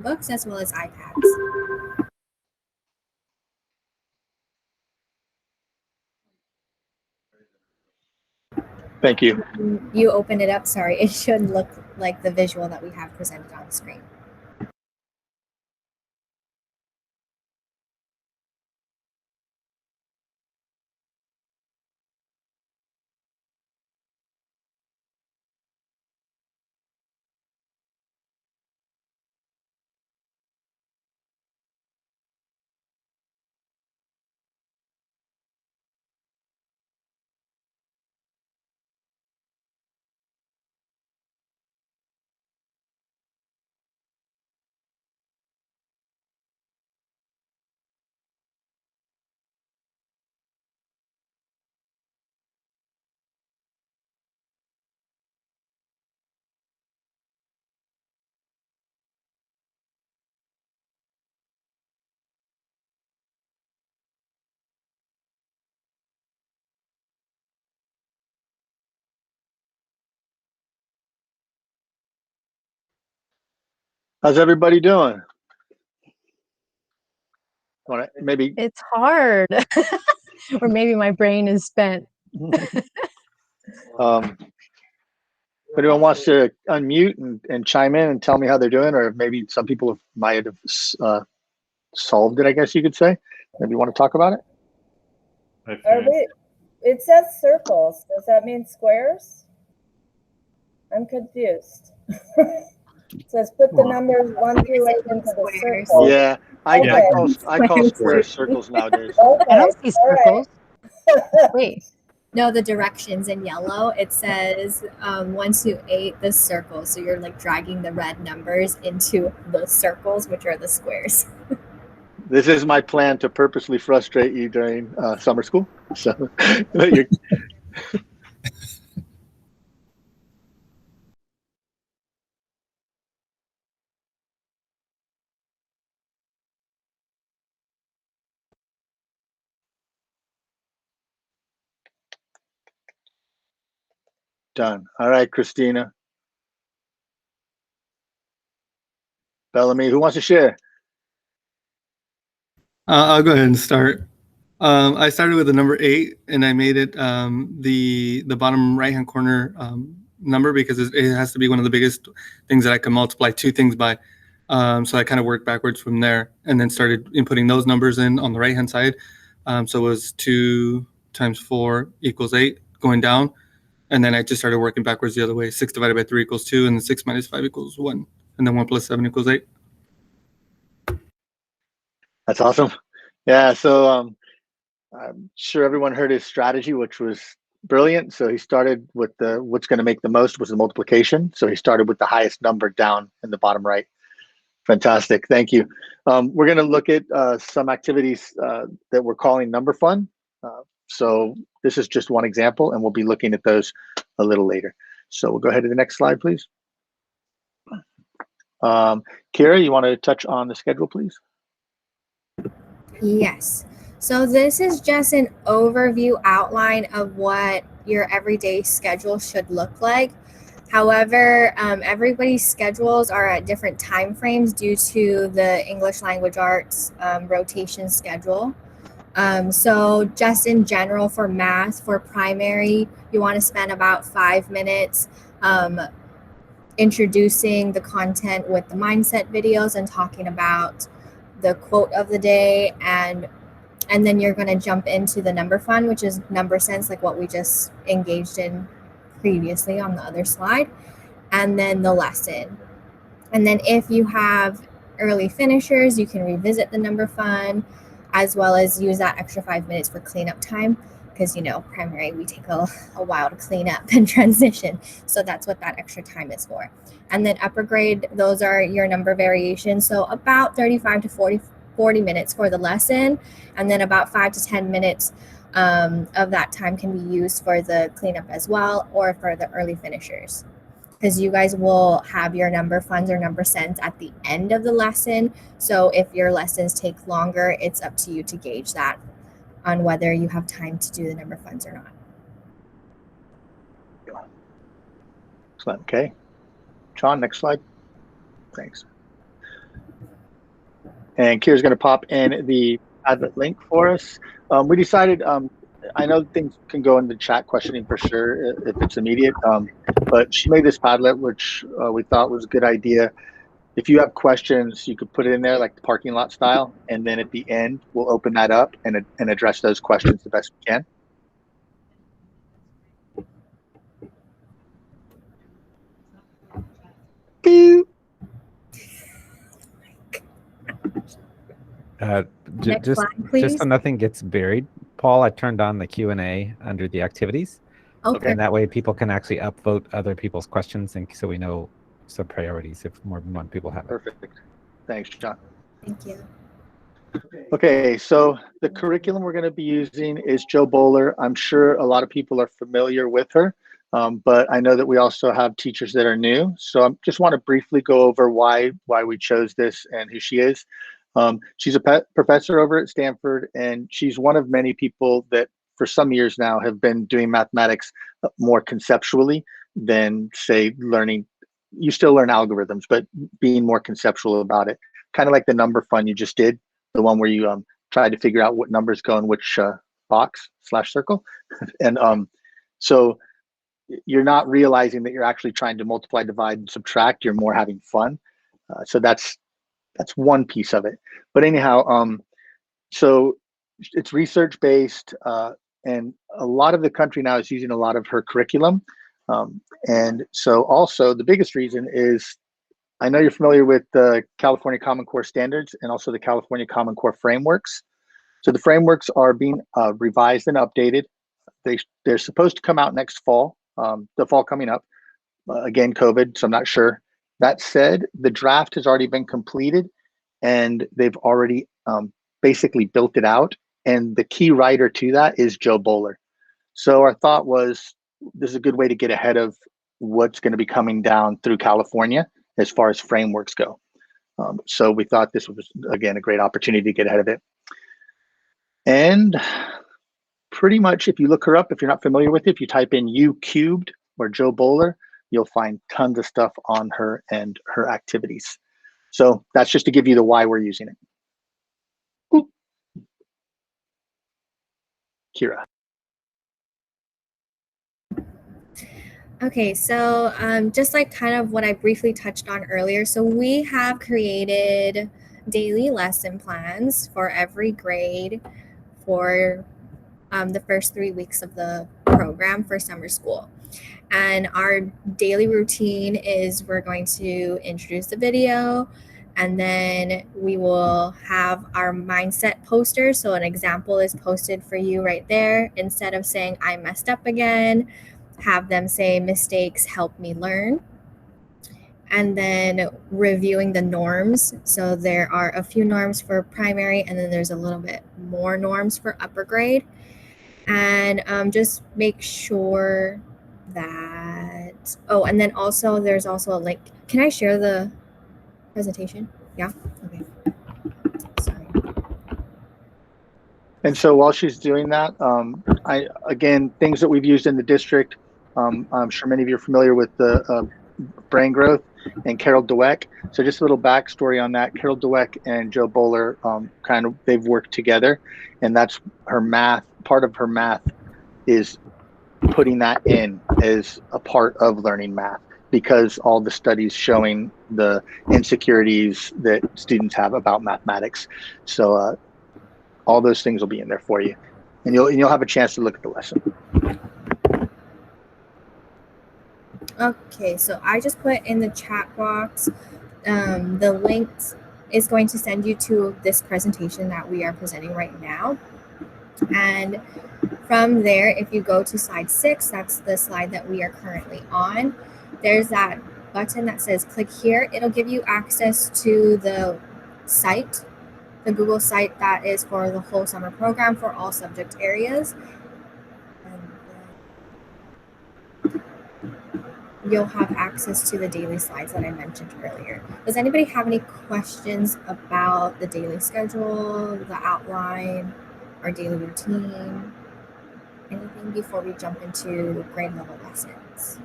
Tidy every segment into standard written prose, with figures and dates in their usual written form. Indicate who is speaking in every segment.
Speaker 1: Chromebooks as well as iPads.
Speaker 2: Thank you.
Speaker 1: You open it up, sorry, it should look like the visual that we have presented on the screen.
Speaker 2: How's everybody doing? Maybe
Speaker 3: it's hard, or maybe my brain is spent.
Speaker 2: If anyone wants to unmute and chime in and tell me how they're doing, or maybe some people might have solved it, I guess you could say. Maybe you want to talk about it?
Speaker 4: It says circles. Does that mean squares? I'm confused. It says put the numbers 1 through 8 into the circle.
Speaker 2: Yeah, I call squares circles nowadays.
Speaker 4: Okay.
Speaker 3: I don't see circles.
Speaker 4: Right.
Speaker 3: Wait.
Speaker 1: No, the directions in yellow, it says 1 to 8, the circle. So you're like dragging the red numbers into the circles, which are the squares.
Speaker 2: This is my plan to purposely frustrate you during summer school. So done. All right, Christina. Bellamy, who wants to share?
Speaker 5: I'll go ahead and start. I started with the number 8, and I made it the bottom right-hand corner number because it has to be one of the biggest things that I can multiply 2 things by. So I kind of worked backwards from there, and then started inputting those numbers in on the right-hand side. So it was 2 times 4 equals 8 going down, and then I just started working backwards the other way. 6 divided by 3 equals 2, and then 6 minus 5 equals 1, and then 1 plus 7 equals 8.
Speaker 2: That's awesome. Yeah, so I'm sure everyone heard his strategy, which was brilliant. So he started with what's going to make the most was the multiplication. So he started with the highest number down in the bottom right. Fantastic. Thank you. We're going to look at some activities that we're calling number fun. So this is just one example, and we'll be looking at those a little later. So we'll go ahead to the next slide, please. Kira, you want to touch on the schedule, please?
Speaker 1: Yes. So this is just an overview outline of what your everyday schedule should look like. However, everybody's schedules are at different time frames due to the English language arts rotation schedule. So just in general for math, for primary, you want to spend about 5 minutes introducing the content with the mindset videos and talking about the quote of the day, and then you're going to jump into the number fun, which is number sense, like what we just engaged in previously on the other slide, and then the lesson. And then if you have early finishers, you can revisit the number fun, as well as use that extra 5 minutes for cleanup time, because primary, we take a while to clean up and transition, so that's what that extra time is for. And then upper grade, those are your number variations, so about 35 to 40 minutes for the lesson, and then about 5 to 10 minutes of that time can be used for the cleanup as well, or for the early finishers, because you guys will have your number funds or number cents at the end of the lesson. So if your lessons take longer, it's up to you to gauge that on whether you have time to do the number funds or not.
Speaker 2: Excellent. Okay. Sean, next slide. Thanks. And Kira's going to pop in the Padlet link for us. We decided, I know things can go in the chat questioning for sure if it's immediate, but she made this Padlet, which we thought was a good idea. If you have questions, you could put it in there like the parking lot style, and then at the end, we'll open that up and address those questions the best we can. Boop.
Speaker 1: Next
Speaker 6: Just
Speaker 1: slide, please.
Speaker 6: so nothing gets buried, Paul, I turned on the Q&A under the activities,
Speaker 1: Okay.
Speaker 6: and that way people can actually upvote other people's questions, and so we know some priorities if more than one people have it.
Speaker 2: Perfect. Thanks, John.
Speaker 1: Thank you.
Speaker 2: Okay, so the curriculum we're going to be using is Jo Boaler. I'm sure a lot of people are familiar with her, but I know that we also have teachers that are new. So I just want to briefly go over why we chose this and who she is. She's a professor over at Stanford, and she's one of many people that for some years now have been doing mathematics more conceptually than, say, learning. You still learn algorithms, but being more conceptual about it. Kind of like the number fun you just did, the one where you tried to figure out what numbers go in which box/circle. And so you're not realizing that you're actually trying to multiply, divide, and subtract. You're more having fun. So that's one piece of it. But anyhow, so it's research based, and a lot of the country now is using a lot of her curriculum. And so also the biggest reason is, I know you're familiar with the California Common Core standards and also the California Common Core frameworks. So the frameworks are being revised and updated. They're supposed to come out next fall, the fall coming up. Again, COVID, so I'm not sure. That said, the draft has already been completed, and they've already basically built it out. And the key writer to that is Jo Boaler. So our thought was, this is a good way to get ahead of what's going to be coming down through California as far as frameworks go. So we thought this was, again, a great opportunity to get ahead of it. And pretty much, if you look her up, if you're not familiar with it, if you type in U³ or Jo Boaler, you'll find tons of stuff on her and her activities. So that's just to give you the why we're using it. Ooh. Kira.
Speaker 1: Okay, so just like kind of what I briefly touched on earlier, so we have created daily lesson plans for every grade for the first 3 weeks of the program for summer school. And our daily routine is we're going to introduce the video, and then we will have our mindset poster. So an example is posted for you right there. Instead of saying, I messed up again, have them say, mistakes help me learn. And then reviewing the norms. So there are a few norms for primary, and then there's a little bit more norms for upper grade. And just make sure that, oh, and then also there's also a link. Can I share the presentation? Yeah, okay. Sorry.
Speaker 2: And so while she's doing that, again, things that we've used in the district, I'm sure many of you are familiar with the brain growth and Carol Dweck. So just a little backstory on that. Carol Dweck and Jo Boaler, they've worked together, and that's her math. Part of her math is putting that in as a part of learning math, because all the studies showing the insecurities that students have about mathematics. So all those things will be in there for you, and you'll have a chance to look at the lesson.
Speaker 1: Okay, so I just put in the chat box the link is going to send you to this presentation that we are presenting right now. And from there, if you go to slide 6, that's the slide that we are currently on, there's that button that says click here. It'll give you access to the site, the Google site that is for the whole summer program for all subject areas. You'll have access to the daily slides that I mentioned earlier. Does anybody have any questions about the daily schedule, the outline, our daily routine, anything before we jump into grade level lessons?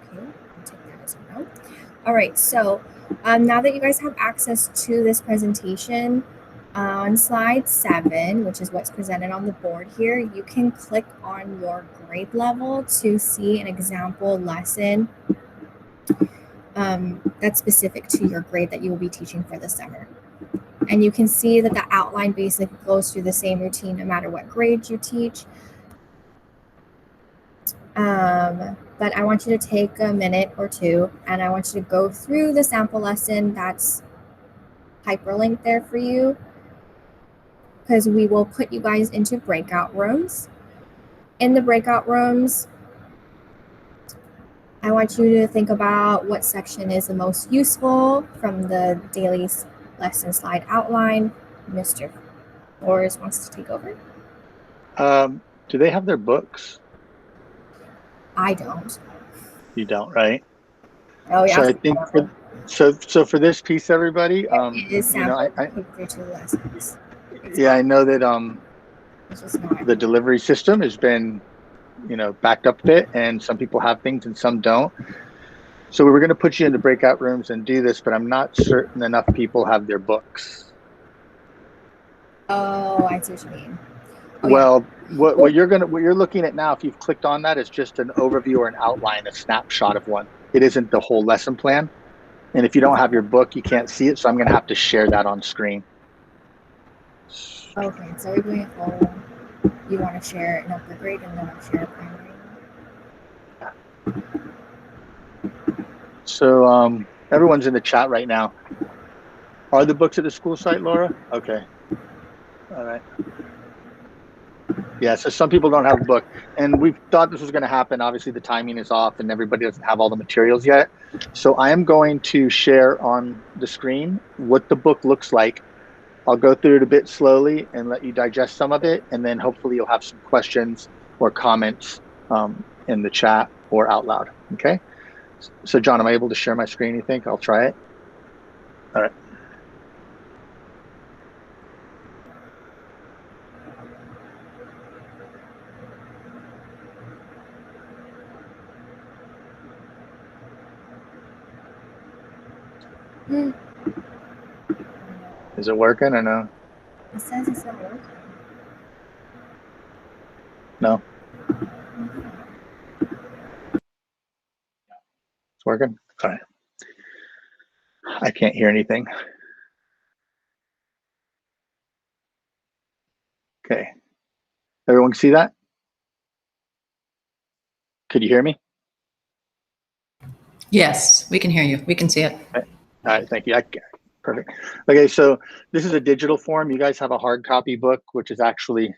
Speaker 1: Okay, you. I'll take that as a no. All right, so now that you guys have access to this presentation, on slide 7, which is what's presented on the board here, you can click on your grade level to see an example lesson that's specific to your grade that you will be teaching for the summer. And you can see that the outline basically goes through the same routine no matter what grade you teach. But I want you to take a minute or two and I want you to go through the sample lesson that's hyperlinked there for you, because we will put you guys into breakout rooms. In the breakout rooms, I want you to think about what section is the most useful from the daily lesson slide outline. Mr. Flores wants to take over.
Speaker 2: Do they have their books?
Speaker 1: I don't.
Speaker 2: You don't, right?
Speaker 1: Oh yeah.
Speaker 2: So I think so for this piece, everybody,
Speaker 1: it is
Speaker 2: you know,
Speaker 1: sample through 2 lessons.
Speaker 2: yeah, I know that
Speaker 1: It's just not.
Speaker 2: the delivery system has been, you know, backed up a bit, and some people have things and some don't. So we were going to put you into breakout rooms and do this, but I'm not certain enough people have their books.
Speaker 1: Oh, I see what you mean. Oh,
Speaker 2: Well, yeah. what you're looking at now, if you've clicked on that, is just an overview or an outline, a snapshot of one. It isn't the whole lesson plan. And if you don't have your book, you can't see it. So I'm going to have to share that on screen.
Speaker 1: Okay, so we're doing it all. You want to share an upper grade and then share a primary.
Speaker 2: So everyone's in the chat right now. Are the books at the school site, Laura? Okay. All right. Yeah, so some people don't have a book, and we thought this was going to happen. Obviously, the timing is off, and everybody doesn't have all the materials yet. So I am going to share on the screen what the book looks like. I'll go through it a bit slowly and let you digest some of it, and then hopefully you'll have some questions or comments in the chat or out loud. Okay. So John, am I able to share my screen, you think? I'll try it. All right. Is it working or no?
Speaker 1: It says it's not working.
Speaker 2: No. It's working? All right. I can't hear anything. Okay. Everyone see that? Could you hear me?
Speaker 7: Yes, we can hear you. We can see it.
Speaker 2: All right, thank you. Perfect. Okay, so this is a digital form. You guys have a hard copy book, which is actually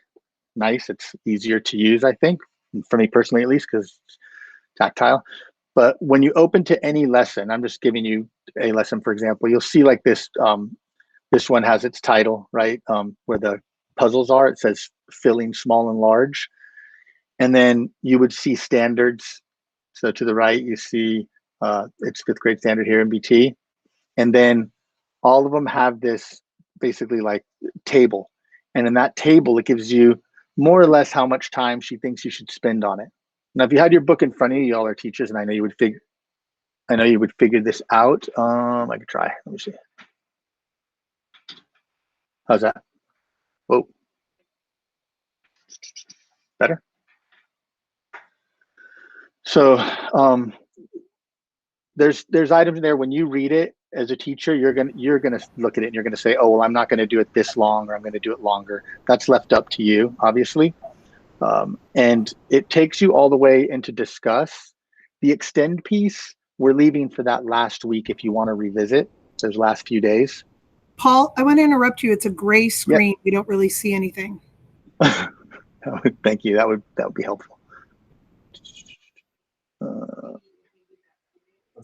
Speaker 2: nice. It's easier to use, I think, for me personally at least, because it's tactile. But when you open to any lesson, I'm just giving you a lesson, for example, you'll see like this, this one has its title, right? Where the puzzles are, it says filling small and large. And then you would see standards. So to the right, you see it's 5th grade standard here in BT. And then all of them have this basically like table. And in that table, it gives you more or less how much time she thinks you should spend on it. Now, if you had your book in front of you, y'all are teachers, and I know you would figure this out. I could try. Let me see. How's that? Whoa. Better? So there's items there. When you read it as a teacher, you're gonna look at it and you're gonna say, oh, well, I'm not gonna do it this long, or I'm gonna do it longer. That's left up to you, obviously. And it takes you all the way into discuss. The extend piece, we're leaving for that last week if you want to revisit those last few days.
Speaker 8: Paul, I want to interrupt you. It's a gray screen. Yep. We don't really see anything.
Speaker 2: Thank you. That would be helpful.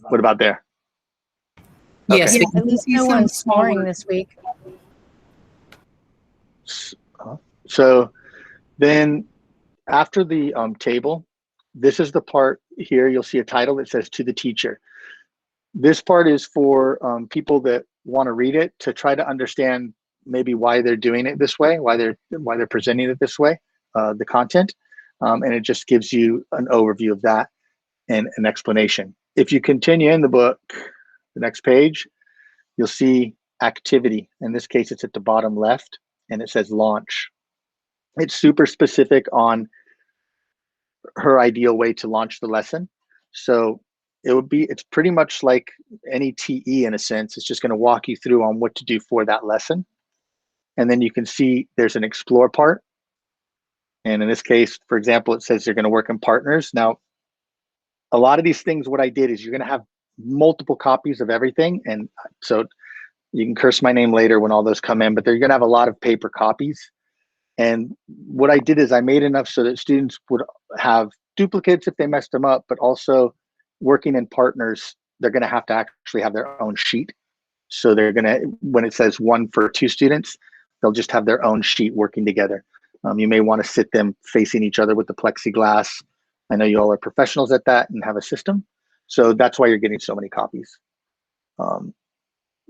Speaker 2: What about there?
Speaker 7: Yes.
Speaker 3: Okay. Yeah, at least no one's snoring this week.
Speaker 2: So then after the table, this is the part here. You'll see a title that says to the teacher. This part is for people that want to read it to try to understand maybe why they're doing it this way, why they're presenting it this way, the content, and it just gives you an overview of that and an explanation. if you continue in the book, the next page, you'll see activity. In this case, it's at the bottom left, and it says launch. It's super specific on her ideal way to launch the lesson. So it's pretty much like any TE in a sense. It's just going to walk you through on what to do for that lesson. And then you can see there's an explore part. And in this case, for example, it says you're going to work in partners. Now, a lot of these things, what I did is you're going to have multiple copies of everything. And so you can curse my name later when all those come in, but they're going to have a lot of paper copies. And what I did is I made enough so that students would have duplicates if they messed them up, but also working in partners, they're going to actually have their own sheet. So they're going to, when it says one for 2 students, they'll just have their own sheet working together. You may want to sit them facing each other with the plexiglass. I know you all are professionals at that and have a system. So that's why you're getting so many copies.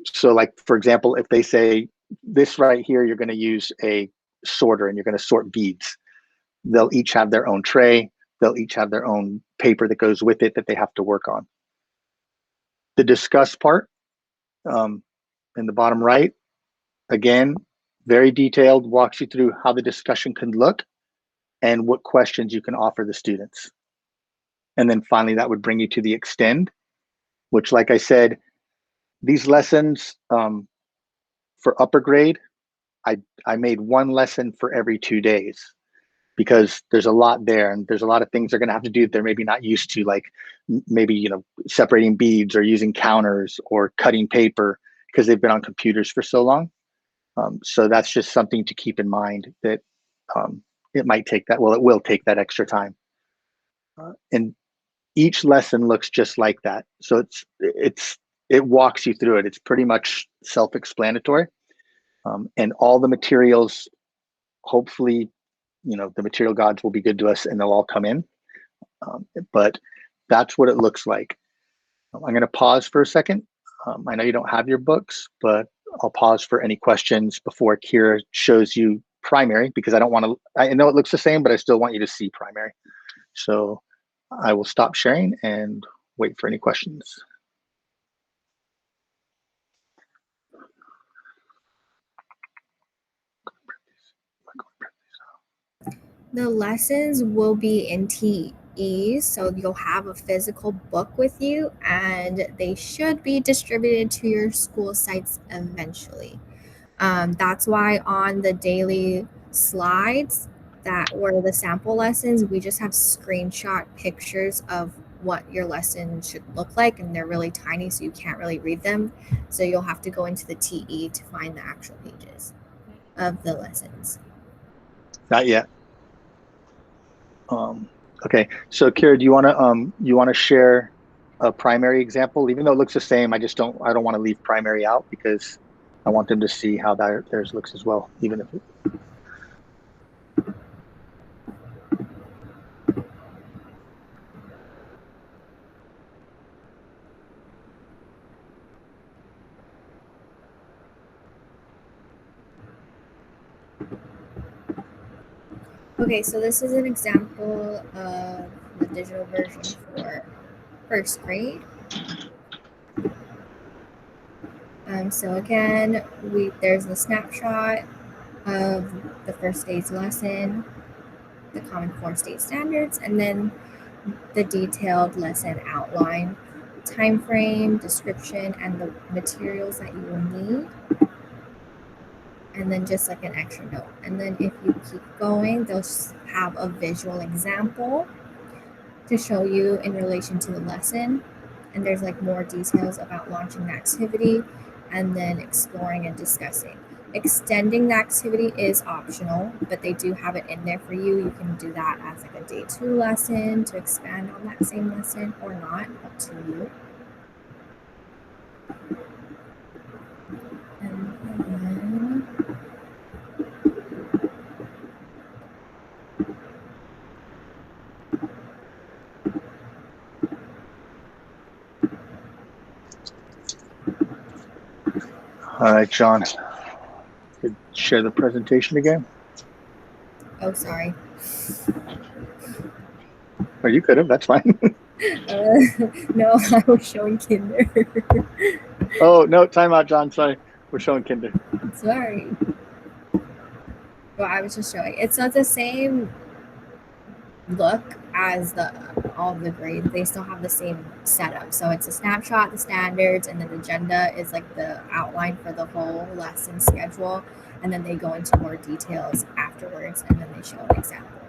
Speaker 2: So like, for example, if they say this right here, you're going to use a sorter and you're going to sort beads. They'll each have their own tray. They'll each have their own paper that goes with it that they have to work on. The discuss part in the bottom right, again, very detailed, walks you through how the discussion can look and what questions you can offer the students. And then finally, that would bring you to the extend, which, like I said, these lessons for upper grade, I made one lesson for every 2 days because there's a lot there and there's a lot of things they're going to have to do that they're maybe not used to, like maybe, separating beads or using counters or cutting paper because they've been on computers for so long. So that's just something to keep in mind that it might take that, well, it will take that extra time. And each lesson looks just like that. So it walks you through it. It's pretty much self-explanatory. And all the materials, hopefully, the material gods will be good to us and they'll all come in. But that's what it looks like. I'm going to pause for a second. I know you don't have your books, but I'll pause for any questions before Kira shows you primary, because I know it looks the same, but I still want you to see primary. So I will stop sharing and wait for any questions.
Speaker 1: The lessons will be in TE, so you'll have a physical book with you, and they should be distributed to your school sites eventually. That's why on the daily slides that were the sample lessons, we just have screenshot pictures of what your lesson should look like, and they're really tiny, so you can't really read them. So you'll have to go into the TE to find the actual pages of the lessons.
Speaker 2: Not yet. Okay, so Kira, do you want to share a primary example? Even though it looks the same, I don't want to leave primary out because I want them to see how theirs looks as well, even if
Speaker 1: Okay, so this is an example of the digital version for first grade. So again, there's the snapshot of the first day's lesson, the Common Core State Standards, and then the detailed lesson outline, time frame, description, and the materials that you will need. And then just like an extra note. And then if you keep going, they'll have a visual example to show you in relation to the lesson. And there's like more details about launching the activity and then exploring and discussing. Extending the activity is optional, but they do have it in there for you. You can do that as like a day 2 lesson to expand on that same lesson or not, up to you. And then
Speaker 2: all right, John, could share the presentation again?
Speaker 1: oh, sorry.
Speaker 2: Or you could have, that's fine.
Speaker 1: No, I was showing kinder.
Speaker 2: Oh, no, time out, John. Sorry. We're showing kinder.
Speaker 1: Sorry. Well, I was just showing. It's not the same look as all of the grades. They still have the same setup. So it's a snapshot, the standards, and then the agenda is like the outline for the whole lesson schedule. And then they go into more details afterwards, and then they show an example.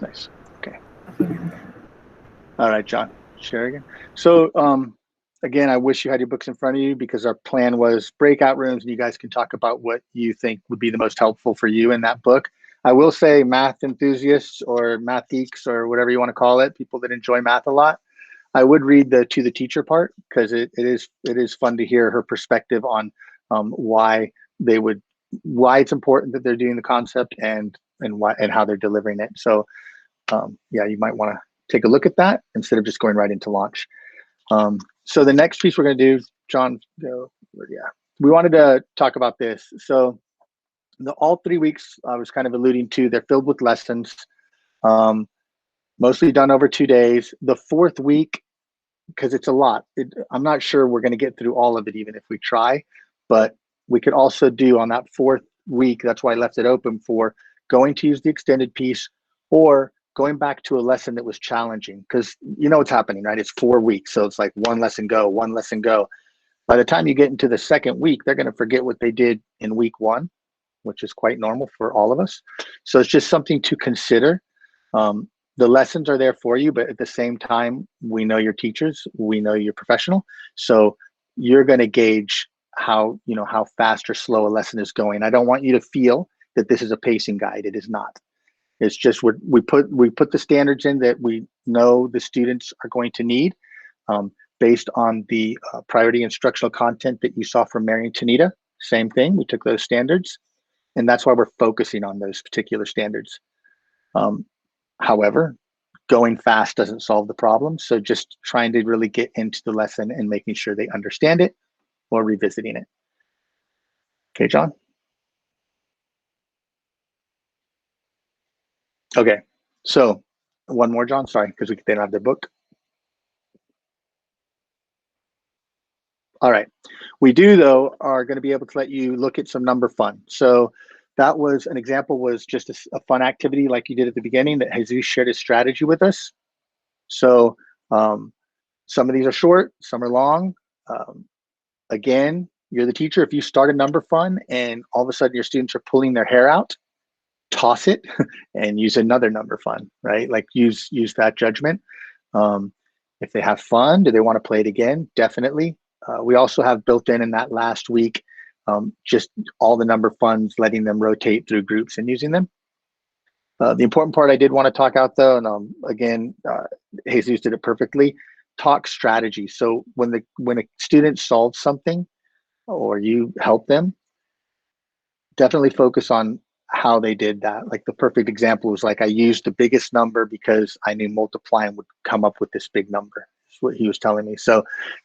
Speaker 2: Nice. Okay.
Speaker 1: Okay, now I'm done.
Speaker 2: All right, John. Share again. So, again, I wish you had your books in front of you because our plan was breakout rooms, and you guys can talk about what you think would be the most helpful for you in that book. I will say math enthusiasts or math geeks or whatever you want to call it, people that enjoy math a lot, I would read the To the Teacher part because it is fun to hear her perspective on why it's important that they're doing the concept and how they're delivering it. So yeah, you might want to take a look at that instead of just going right into launch. So the next piece we're going to do, John, we wanted to talk about this. So all 3 weeks I was kind of alluding to, they're filled with lessons, mostly done over 2 days. The fourth week, because it's a lot, I'm not sure we're going to get through all of it even if we try, but we could also do on that fourth week, that's why I left it open for going to use the extended piece or going back to a lesson that was challenging, because you know what's happening, right? It's 4 weeks. So it's like one lesson go, one lesson go. By the time you get into the second week, they're going to forget what they did in week 1, which is quite normal for all of us. So it's just something to consider. The lessons are there for you, but at the same time, we know your teachers, we know you're professional. So you're going to gauge how fast or slow a lesson is going. I don't want you to feel that this is a pacing guide. It is not. It's just we put the standards in that we know the students are going to need based on the priority instructional content that you saw from Mary and Tanita. Same thing, we took those standards, and that's why we're focusing on those particular standards. However, going fast doesn't solve the problem. So just trying to really get into the lesson and making sure they understand it or revisiting it. Okay, John? Okay, so one more, John, sorry, because they don't have their book. All right, we do though are going to be able to let you look at some number fun. So that was an example, was just a fun activity like you did at the beginning that Jesus shared his strategy with us. So some of these are short, some are long. Again, you're the teacher. If you start a number fun and all of a sudden your students are pulling their hair out, toss it and use another number fun, right? Like use that judgment. If they have fun, do they want to play it again? Definitely. We also have built in that last week, just all the number funds, letting them rotate through groups and using them. The important part I did want to talk out though, and again, Jesus did it perfectly, talk strategy. So when a student solves something or you help them, definitely focus on how they did that. Like the perfect example was like, I used the biggest number because I knew multiplying would come up with this big number. That's what he was telling me. So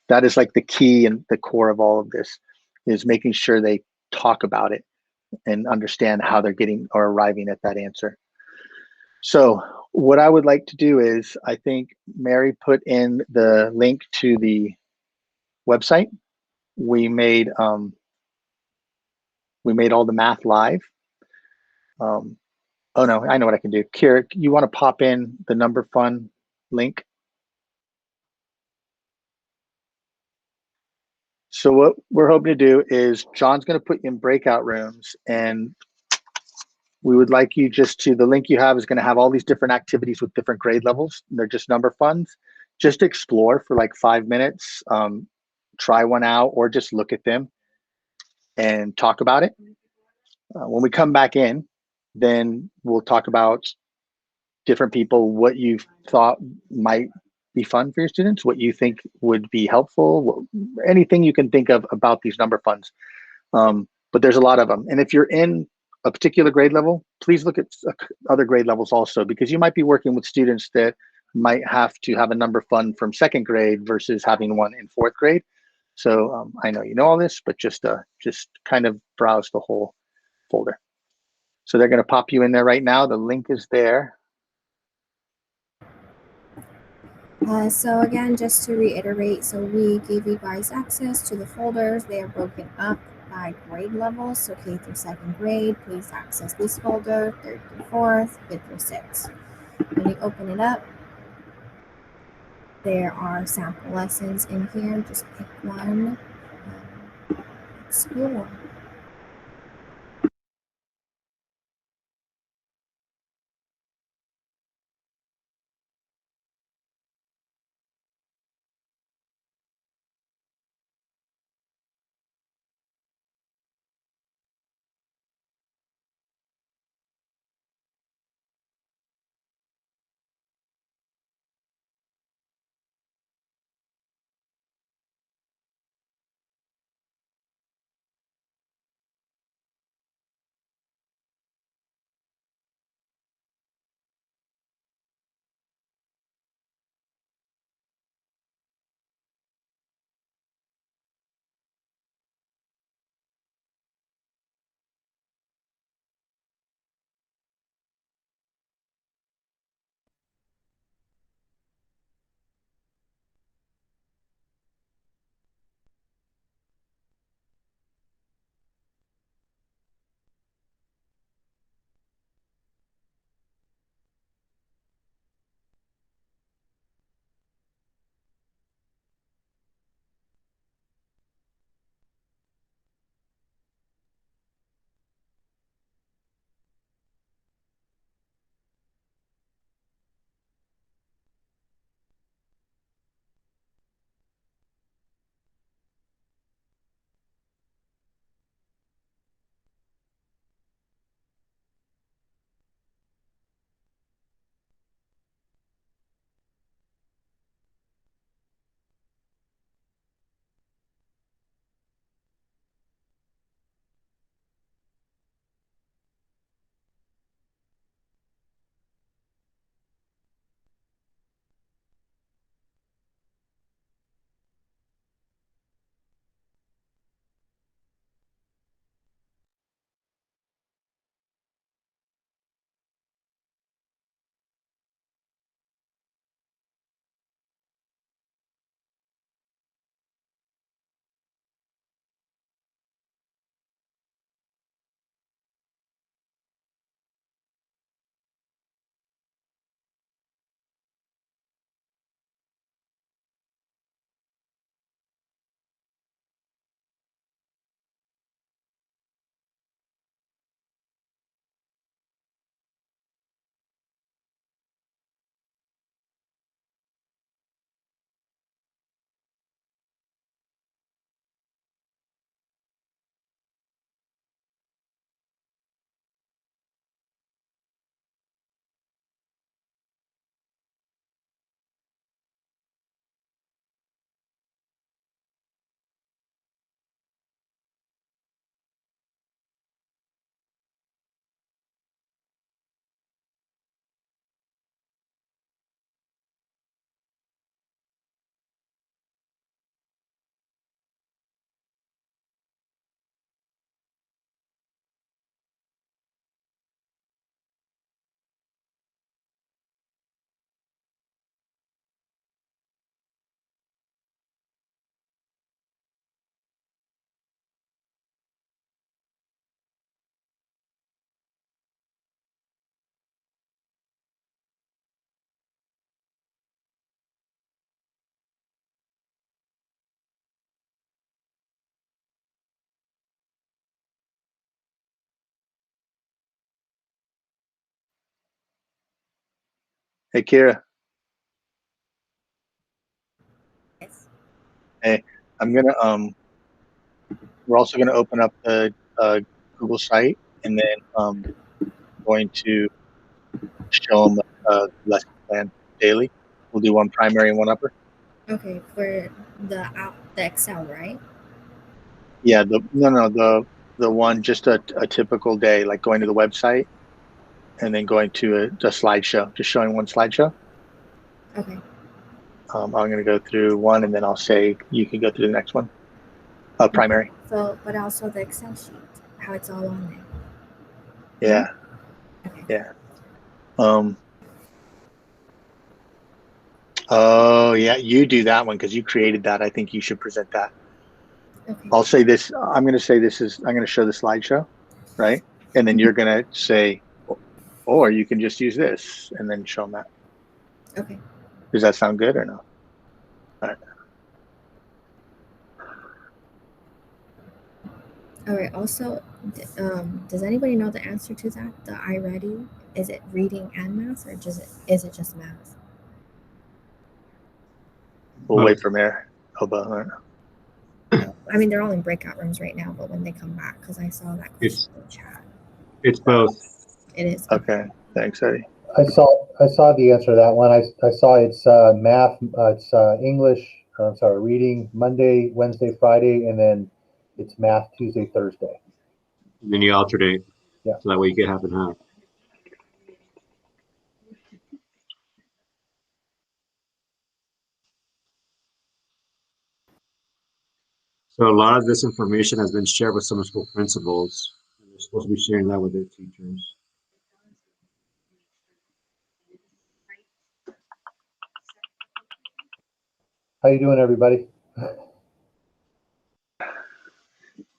Speaker 2: that is like the key and the core of all of this, is making sure they talk about it and understand how they're getting or arriving at that answer. So what I would like to do is, I think Mary put in the link to the website. We made all the math live. Oh no, I know what I can do. Kira, you want to pop in the number fun link? So what we're hoping to do is John's going to put you in breakout rooms, and we would like you the link you have is going to have all these different activities with different grade levels. They're just number funds. Just explore for like 5 minutes, try one out, or just look at them and talk about it. When we come back in, then we'll talk about different people, what you thought might be fun for your students, what you think would be helpful, anything you can think of about these number funds. But there's a lot of them. And if you're in a particular grade level, please look at other grade levels also, because you might be working with students that might have to have a number fund from 2nd grade versus having one in 4th grade. So I know you know all this, but just kind of browse the whole folder. So they're going to pop you in there right now. The link is there.
Speaker 1: So again, just to reiterate, so we gave you guys access to the folders. They are broken up by grade levels. So K through 2nd grade, please access this folder, 3rd through 4th, 5th through 6th. When you open it up, there are sample lessons in here. Just pick one, explore.
Speaker 2: Hey, Kira.
Speaker 1: Yes.
Speaker 2: Hey, I'm gonna we're also gonna open up the Google site, and then going to show them lesson plan daily. We'll do one primary and one upper.
Speaker 1: Okay, for the Excel, right?
Speaker 2: Yeah, the one just a typical day, like going to the website and then going to a slideshow, just showing one slideshow.
Speaker 1: Okay.
Speaker 2: I'm going to go through one, and then I'll say you can go through the next one. Primary.
Speaker 1: So, but also the Excel sheet, how it's all on there.
Speaker 2: Yeah.
Speaker 1: Okay.
Speaker 2: Yeah. Oh yeah, you do that one because you created that. I think you should present that.
Speaker 1: Okay.
Speaker 2: I'll say this. I'm going to say this is. I'm going to show the slideshow, right? And then you're going to say, or you can just use this and then show them that.
Speaker 1: Okay.
Speaker 2: Does that sound good or no? All right.
Speaker 1: All right. Also, does anybody know the answer to that? The I ready? Is it reading and math, or is it just math?
Speaker 2: We'll wait for Mayor Oba. All right.
Speaker 1: I mean, they're all in breakout rooms right now, but when they come back, because I saw that question in the chat.
Speaker 9: It's both.
Speaker 1: It is.
Speaker 2: Okay. Thanks, Eddie.
Speaker 10: I saw the answer to that one. I saw it's math, it's English, I'm sorry, reading Monday, Wednesday, Friday, and then it's math Tuesday, Thursday.
Speaker 9: And then you alternate.
Speaker 10: Yeah.
Speaker 9: So that way you get half and half. So a lot of this information has been shared with summer school principals. And they're supposed to be sharing that with their teachers.
Speaker 10: How you doing, everybody?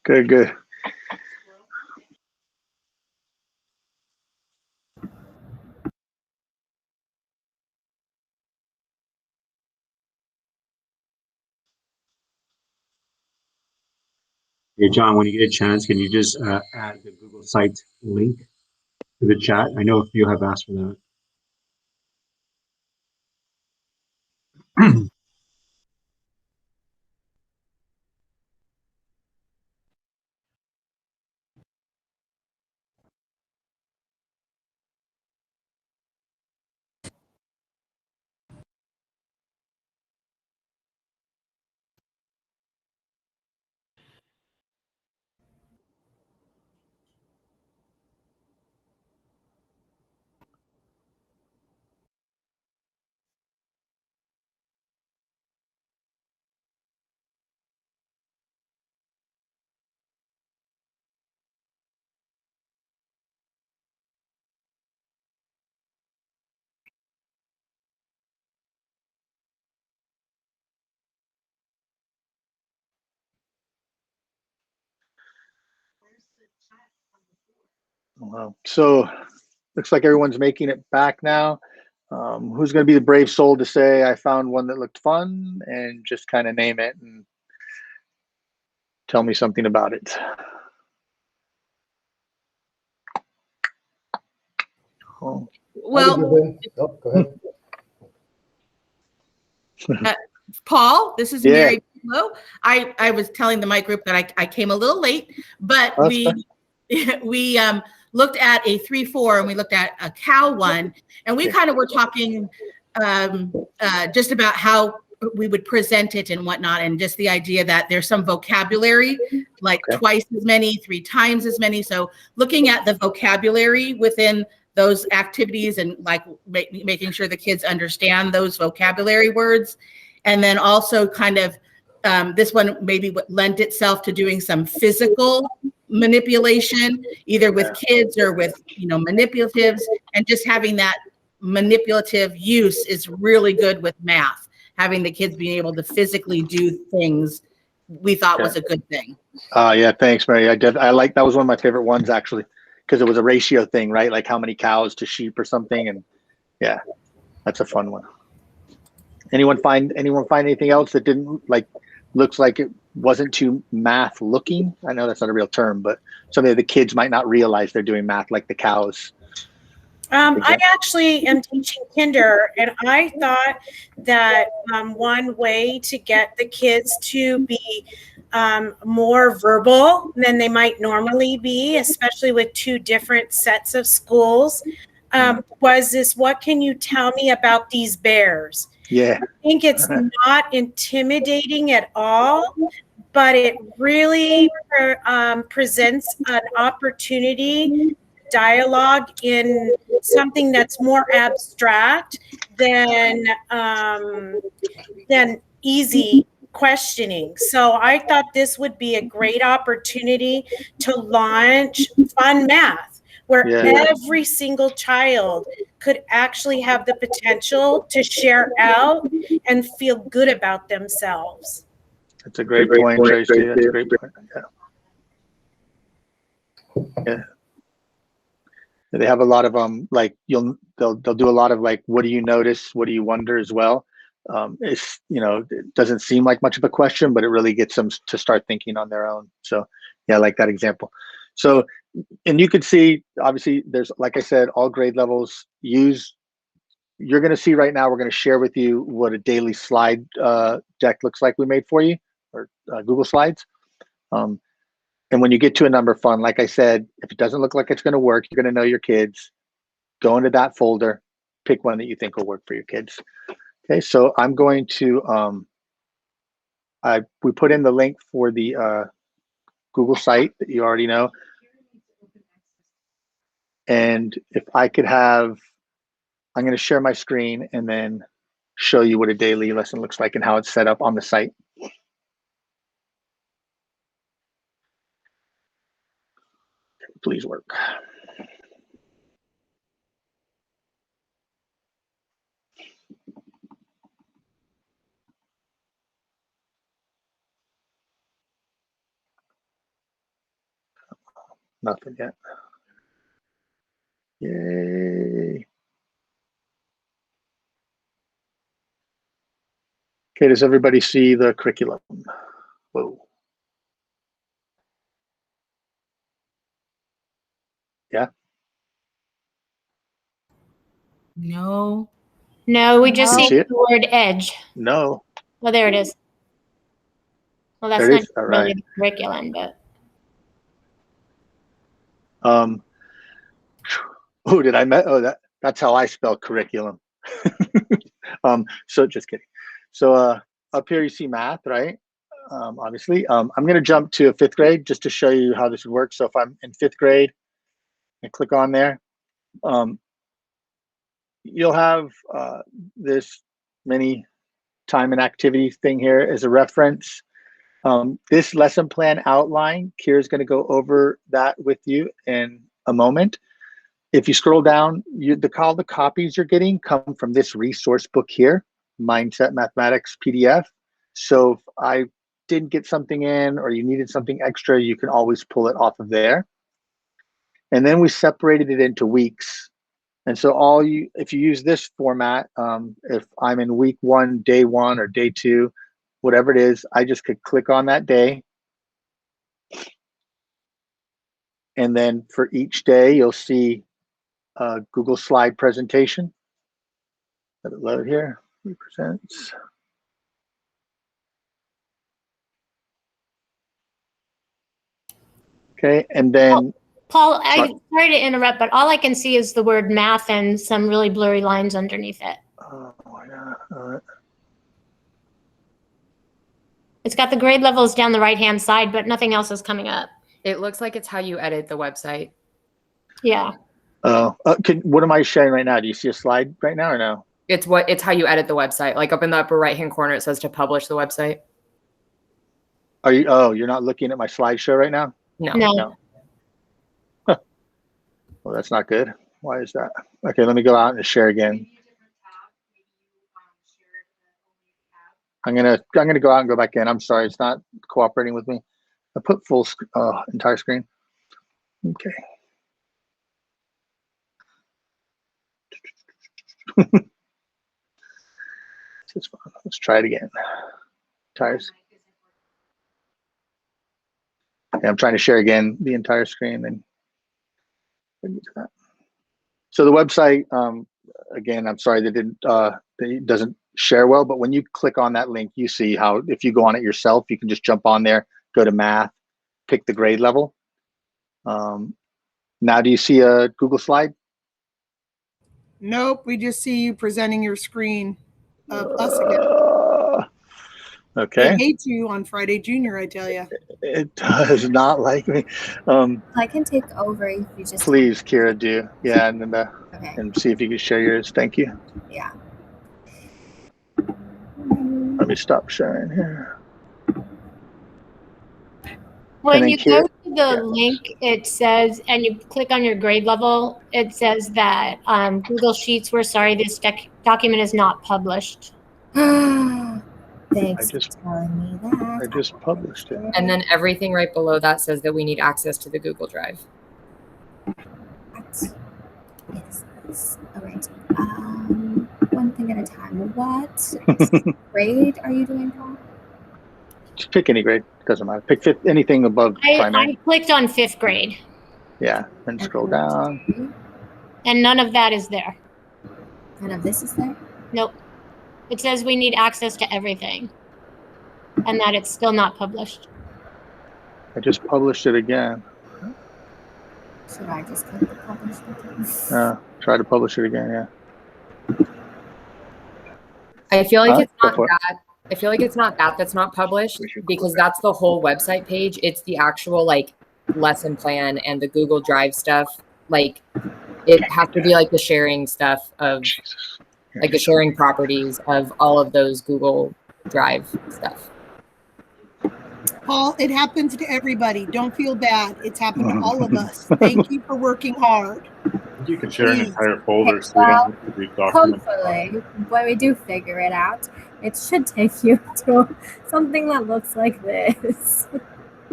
Speaker 2: Good, good.
Speaker 9: Hey, John, when you get a chance, can you just add the Google site link to the chat? I know a few have asked for that.
Speaker 2: Wow. So looks like everyone's making it back now. Who's going to be the brave soul to say, I found one that looked fun, and just kind of name it and tell me something about it? Oh.
Speaker 11: Well,
Speaker 10: go ahead.
Speaker 11: Paul, this is
Speaker 2: Yeah.
Speaker 11: Mary. Hello. I was telling the mic group that I came a little late, but
Speaker 2: Oh,
Speaker 11: we looked at a 3-4 and we looked at a cow one, and we kind of were talking just about how we would present it and whatnot, and just the idea that there's some vocabulary, like twice as many, 3 times as many. So looking at the vocabulary within those activities and like making sure the kids understand those vocabulary words. And then also kind of this one maybe would lend itself to doing some physical manipulation, either with kids or with, manipulatives, and just having that manipulative use is really good with math. Having the kids being able to physically do things we thought was a good thing.
Speaker 2: Yeah, thanks, Mary. I like, that was one of my favorite ones actually, because it was a ratio thing, right? Like how many cows to sheep or something. And yeah, that's a fun one. Anyone find anything else that didn't looks like it wasn't too math looking? I know that's not a real term, but something that the kids might not realize they're doing math, like the cows.
Speaker 12: I actually am teaching kinder, and I thought that one way to get the kids to be more verbal than they might normally be, especially with 2 different sets of schools, was this, what can you tell me about these bears?
Speaker 2: Yeah.
Speaker 12: I think it's not intimidating at all, but it really presents an opportunity dialogue in something that's more abstract than easy questioning. So I thought this would be a great opportunity to launch fun math, where
Speaker 2: Yeah.
Speaker 12: every single child could actually have the potential to share out and feel good about themselves.
Speaker 2: That's a great point, Tracy. That's a great point. Yeah. They have a lot of like they'll do a lot of like, what do you notice? What do you wonder as well? It's, it doesn't seem like much of a question, but it really gets them to start thinking on their own. So yeah, I like that example. So, and you could see, obviously there's, like I said, all grade levels you're going to see right now, we're going to share with you what a daily slide deck looks like we made for you, or Google Slides. And when you get to a number fund, like I said, if it doesn't look like it's going to work, you're going to know your kids. Go into that folder, pick one that you think will work for your kids. Okay, so I'm going to, we put in the link for the Google site that you already know. And if I could have, I'm going to share my screen and then show you what a daily lesson looks like and how it's set up on the site. Please work. Nothing yet. Yay. Okay, does everybody see the curriculum? Whoa. Yeah?
Speaker 11: No.
Speaker 3: No, we just
Speaker 2: Can you
Speaker 3: see
Speaker 2: see it?
Speaker 3: the word edge.
Speaker 2: No.
Speaker 3: Oh, there it is. Well, that's
Speaker 2: There it
Speaker 3: not
Speaker 2: is. All
Speaker 3: really
Speaker 2: right.
Speaker 3: the curriculum, but.
Speaker 2: Oh, did I met? Oh, that's how I spell curriculum. So just kidding. So up here you see math, right? Obviously, I'm going to jump to 5th grade just to show you how this would work. So if I'm in 5th grade, I click on there. You'll have this mini time and activity thing here as a reference. This lesson plan outline, Kira's going to go over that with you in a moment. If you scroll down, all the copies you're getting come from this resource book here, Mindset Mathematics PDF. So if I didn't get something in or you needed something extra, you can always pull it off of there. And then we separated it into weeks. And so if you use this format, if I'm in week 1, day 1, or day 2, whatever it is, I just could click on that day. And then for each day, you'll see a Google slide presentation. Let it load here. Represents. Okay, and then
Speaker 3: Paul, sorry to interrupt, but all I can see is the word math and some really blurry lines underneath it.
Speaker 2: Oh, yeah. All right.
Speaker 3: It's got the grade levels down the right-hand side, but nothing else is coming up.
Speaker 13: It looks like it's how you edit the website.
Speaker 3: Yeah.
Speaker 2: Oh, what am I sharing right now? Do you see a slide right now or no?
Speaker 13: It's how you edit the website. Like up in the upper right-hand corner, it says to publish the website.
Speaker 2: Are you? Oh, you're not looking at my slideshow right now?
Speaker 13: No.
Speaker 2: No. Huh. Well, that's not good. Why is that? Okay, let me go out and share again. I'm gonna go out and go back in. I'm sorry, it's not cooperating with me. I put full entire screen. Okay. Let's try it again. Tires. Yeah, I'm trying to share again the entire screen. Then so the website, again, I'm sorry that it doesn't share well, but when you click on that link, you see how if you go on it yourself, you can just jump on there, go to math, pick the grade level. Now, do you see a Google slide?
Speaker 8: Nope, we just see you presenting your screen of us again.
Speaker 2: Okay.
Speaker 8: It hates you on Friday Junior, I tell you.
Speaker 2: It does not like me.
Speaker 1: I can take over if you just.
Speaker 2: Please, Kira, do. Yeah, and then
Speaker 1: okay.
Speaker 2: And see if you can share yours. Thank you.
Speaker 1: Yeah.
Speaker 2: Let me stop sharing here.
Speaker 3: When you go to the link, it says, and you click on your grade level, it says that Google Sheets, we're sorry, this document is not published.
Speaker 1: Thanks for telling me that.
Speaker 2: I just published it.
Speaker 13: And then everything right below that says that we need access to the Google Drive.
Speaker 1: Yes. All right. One thing at a time. What grade are you doing, Paul?
Speaker 2: Just pick any grade. Doesn't matter. Pick anything above primary.
Speaker 3: I clicked on 5th grade.
Speaker 2: Yeah, and scroll down.
Speaker 3: And none of that is there.
Speaker 1: None of this is there?
Speaker 3: Nope. It says we need access to everything. And that it's still not published.
Speaker 2: I just published it again.
Speaker 1: Should I just click the publish button?
Speaker 2: Try to publish it again, yeah.
Speaker 13: I feel like it's not that. I feel like it's not that that's not published, because that's the whole website page. It's the actual like lesson plan and the Google Drive stuff. Like it has to be like the sharing stuff of like the sharing properties of all of those Google Drive stuff.
Speaker 8: Paul, it happens to everybody. Don't feel bad. It's happened to all of us. Thank you for working hard.
Speaker 14: You can share an entire folder so
Speaker 1: Well,
Speaker 14: you don't have to read documents.
Speaker 1: hopefully, when we do figure it out, it should take you to something that looks like this.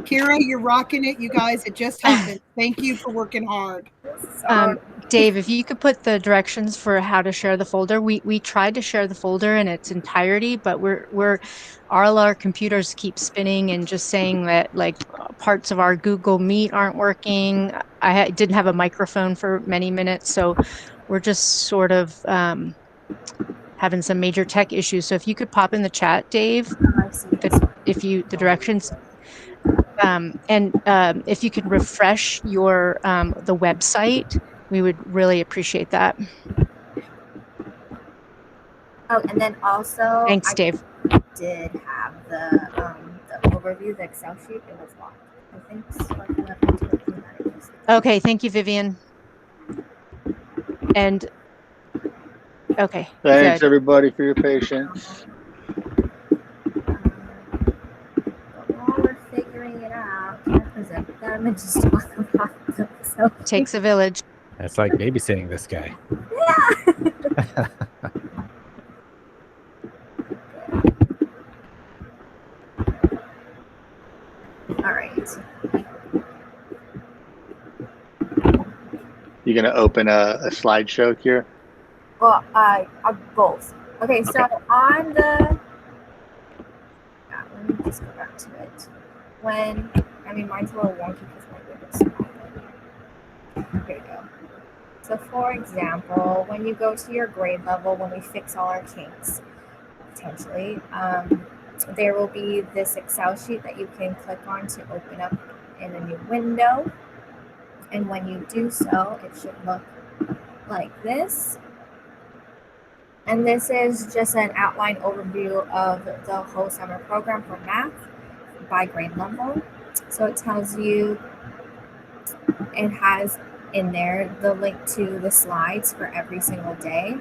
Speaker 8: Kira, you're rocking it, you guys. It just happened. Thank you for working hard.
Speaker 15: Dave, if you could put the directions for how to share the folder. We tried to share the folder in its entirety, but all our computers keep spinning and just saying that like parts of our Google Meet aren't working. I didn't have a microphone for many minutes, so we're just sort of having some major tech issues. So if you could pop in the chat, Dave, the directions. And if you could refresh your the website, we would really appreciate that.
Speaker 1: Oh, and then also,
Speaker 15: thanks, Dave.
Speaker 1: Did have the overview, the Excel sheet. It was locked. I think so.
Speaker 15: Okay, thank you, Vivian. And okay.
Speaker 2: Thanks
Speaker 15: good.
Speaker 2: everybody for your patience.
Speaker 1: While we're figuring it out, can I present them and just talk about them? So
Speaker 6: Takes a village. It's like babysitting this guy.
Speaker 1: yeah. All right.
Speaker 2: You gonna open a slideshow here?
Speaker 1: Well, both. Okay, so on the, let me just go back to it. Mine's a little wonky because my grade is small. Here we go. So for example, when you go to your grade level, when we fix all our kinks, potentially, there will be this Excel sheet that you can click on to open up in a new window. And when you do so, it should look like this. And this is just an outline overview of the whole summer program for math by grade level. So it tells you, it has in there the link to the slides for every single day,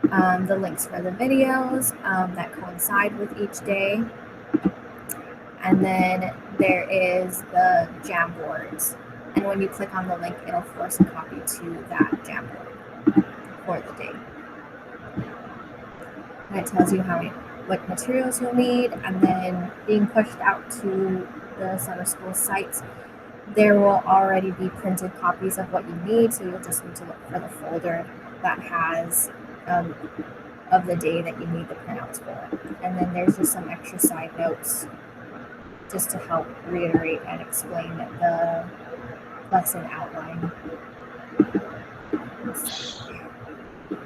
Speaker 1: the links for the videos that coincide with each day. And then there is the Jamboards. And when you click on the link, it'll force a copy to that Jamboard for the day. And it tells you what materials you'll need, and then being pushed out to the summer school sites, there will already be printed copies of what you need, so you'll just need to look for the folder that has of the day that you need the printouts for. And then there's just some extra side notes just to help reiterate and explain the lesson outline.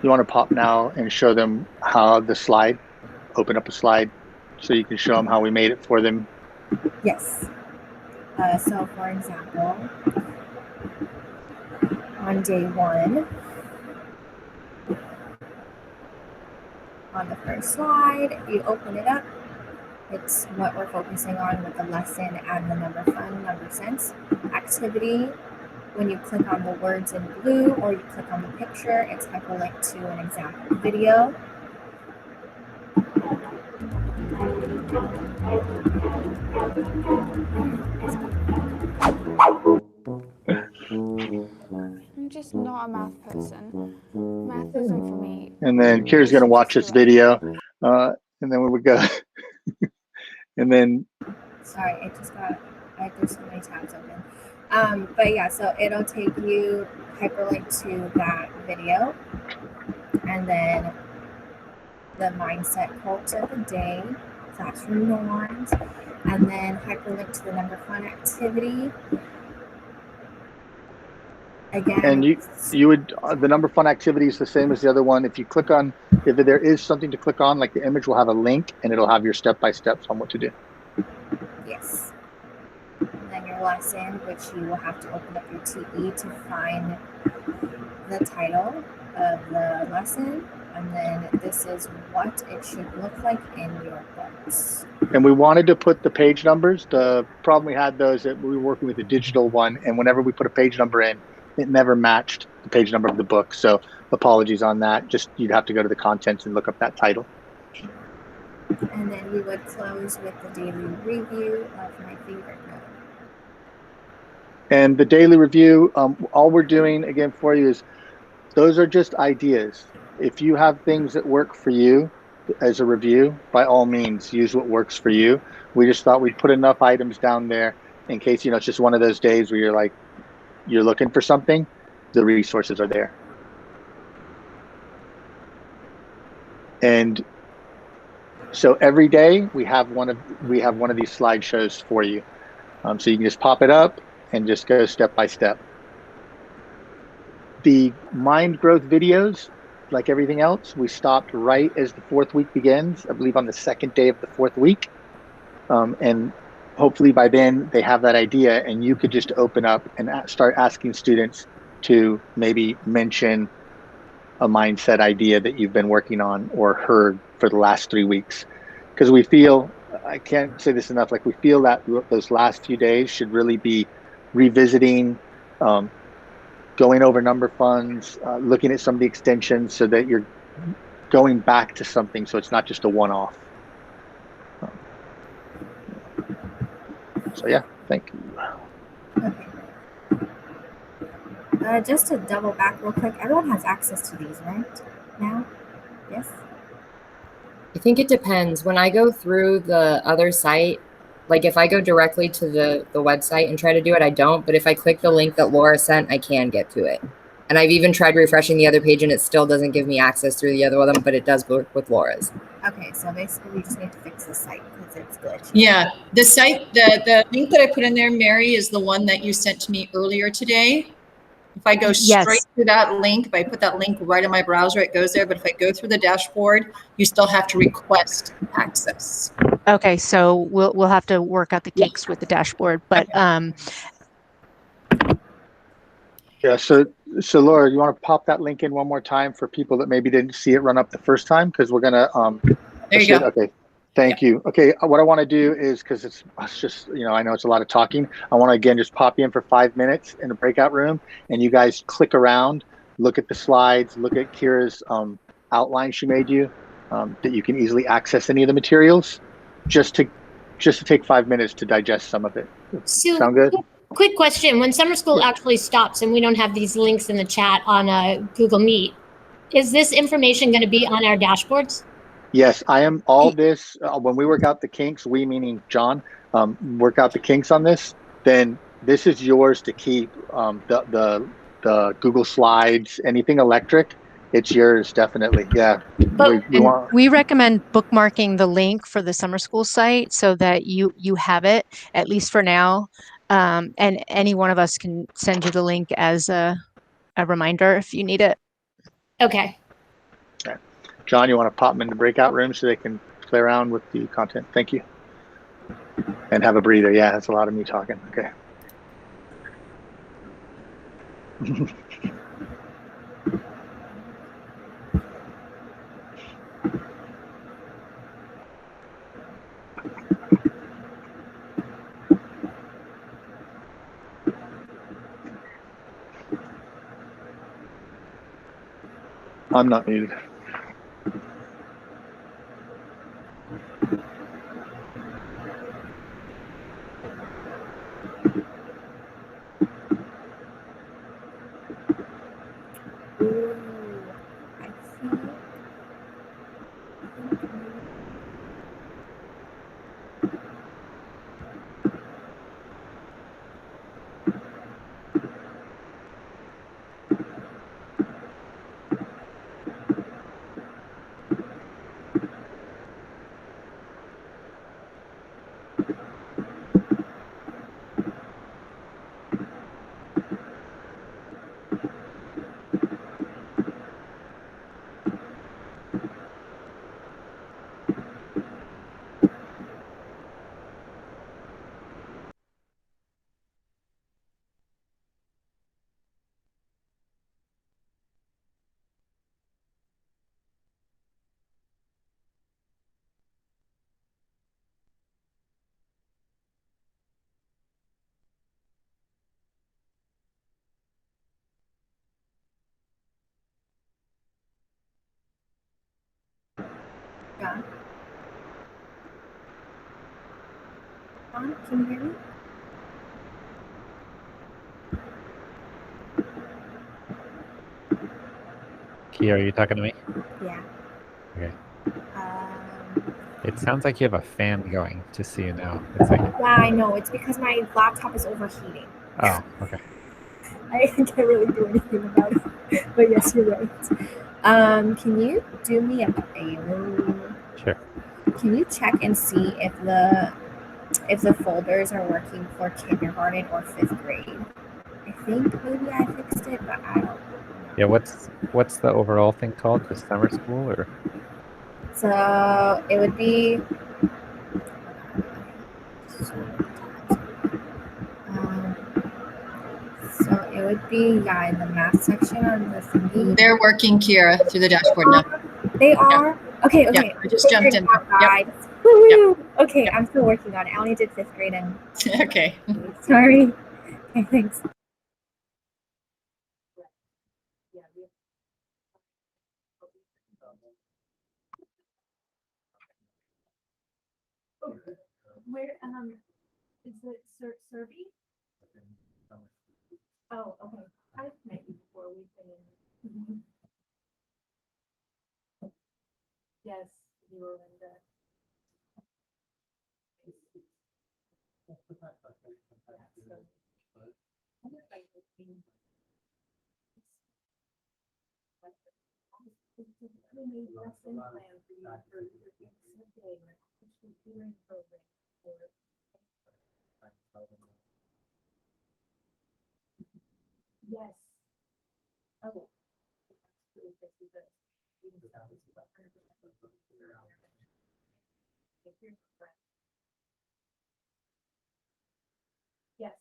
Speaker 2: You want to pop now and show them how the slide, open up a slide so you can show them how we made it for them.
Speaker 1: Yes. So for example, on day 1, on the first slide, you open it up. It's what we're focusing on with the lesson and the number fun, number sense activity. When you click on the words in blue or you click on the picture, it's hyperlinked to an example video.
Speaker 16: I'm just not a math person. Math isn't for me.
Speaker 2: And then Kira's going to watch this video, and then we would go. And then,
Speaker 1: sorry, I just got, there's so many tabs open. But yeah, so it'll take you hyperlink to that video, and then the mindset quote of the day, classroom norms, and then hyperlink to the number fun activity. Again,
Speaker 2: and you would the number fun activity is the same as the other one. If you click on, if there is something to click on, like the image will have a link, and it'll have your step-by-steps on what to do.
Speaker 1: Yes. And then your lesson, which you will have to open up your TE to find the title of the lesson. And then this is what it should look like in your books.
Speaker 2: And we wanted to put the page numbers. The problem we had those that we were working with a digital one, and whenever we put a page number in, it never matched the page number of the book. So apologies on that. Just you'd have to go to the contents and look up that title.
Speaker 1: And then we would close with the daily review of my favorite note.
Speaker 2: And the daily review, all we're doing again for you is those are just ideas. If you have things that work for you as a review, by all means, use what works for you. We just thought we'd put enough items down there in case, it's just one of those days where you're like, you're looking for something, the resources are there. And so every day we have one of these slideshows for you. So you can just pop it up and just go step by step. The mind growth videos, like everything else, we stopped right as the 4th week begins, I believe on the 2nd day of the 4th week. And hopefully by then they have that idea, and you could just open up and start asking students to maybe mention a mindset idea that you've been working on or heard for the last 3 weeks. Because we feel, I can't say this enough, like we feel that those last few days should really be revisiting, going over number funds, looking at some of the extensions so that you're going back to something so it's not just a one-off. So yeah, thank you.
Speaker 1: Okay. Just to double back real quick, everyone has access to these, right? Now? Yes?
Speaker 13: I think it depends. When I go through the other site, like if I go directly to the website and try to do it, I don't. But if I click the link that Laura sent, I can get to it. And I've even tried refreshing the other page and it still doesn't give me access through the other one, but it does work with Laura's.
Speaker 1: Okay, so basically we just need to fix the site because it's glitchy.
Speaker 7: Yeah, the site, the link that I put in there, Mary, is the one that you sent to me earlier today. If I go straight to that link, if I put that link right in my browser, it goes there. But if I go through the dashboard, you still have to request access.
Speaker 15: Okay, so we'll have to work out the kinks with the dashboard, but
Speaker 2: yeah. So Laura, you want to pop that link in one more time for people that maybe didn't see it run up the first time, because we're gonna
Speaker 7: there you go.
Speaker 2: Okay. Thank you. Okay, what I want to do is, because it's just, I know it's a lot of talking, I want to again just pop you in for 5 minutes in a breakout room, and you guys click around, look at the slides, look at Kira's outline she made you, that you can easily access any of the materials, just to take 5 minutes to digest some of it.
Speaker 3: So,
Speaker 2: sound good?
Speaker 3: Quick question: when summer school actually stops and we don't have these links in the chat on Google Meet, is this information going to be on our dashboards?
Speaker 2: Yes, I am. All this, when we work out the kinks, we meaning John, work out the kinks on this, then this is yours to keep. The Google Slides, anything electric, it's yours, definitely. Yeah.
Speaker 15: We recommend bookmarking the link for the summer school site so that you have it, at least for now. And any one of us can send you the link as a reminder if you need it.
Speaker 3: Okay.
Speaker 2: John, you want to pop them in the breakout room so they can play around with the content? Thank you. And have a breather. Yeah, that's a lot of me talking. Okay. I'm not muted.
Speaker 1: John? John, can you hear me?
Speaker 6: Kia, are you talking to me?
Speaker 1: Yeah.
Speaker 6: Okay.
Speaker 1: Um,
Speaker 6: It sounds like you have a fan going, just so you know. It's like,
Speaker 1: yeah, I know. It's because my laptop is overheating.
Speaker 6: oh, okay.
Speaker 1: I can't really do anything about it. But yes, you're right. Can you do me a favor?
Speaker 6: Sure.
Speaker 1: Can you check and see if the folders are working for kindergarten or 5th grade? I think maybe I fixed it, but I don't know.
Speaker 6: Yeah, what's the overall thing called? Just summer school or?
Speaker 1: So it would be yeah, in the math section on the thingy.
Speaker 7: They're working, Kira, through the dashboard now.
Speaker 1: They are? Okay, okay.
Speaker 7: Yeah, I just jumped in.
Speaker 1: Yep.
Speaker 7: Yep.
Speaker 1: Okay, I'm still working on it. I only did 5th grade and
Speaker 7: Okay.
Speaker 1: sorry. Okay, thanks.
Speaker 17: Where is it Serby? Oh, okay. I've met you before. We've been in. Yes, you were in the. Yes. Oh. Yes.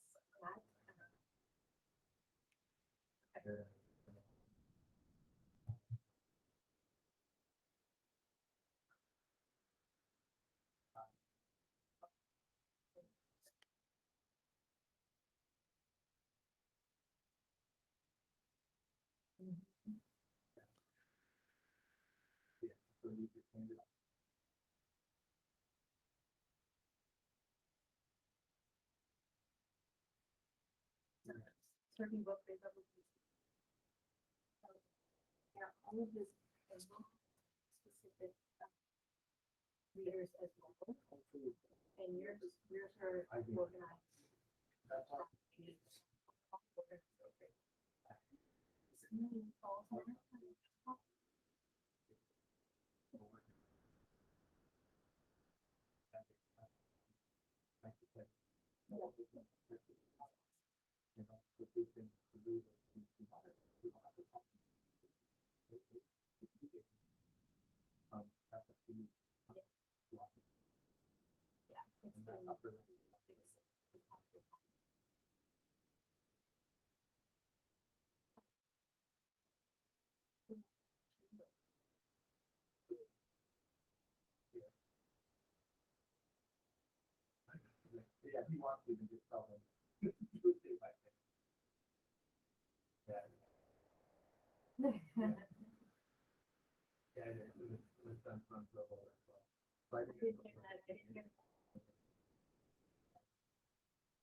Speaker 17: Certain book they all of this specific readers as well. And yours are organized.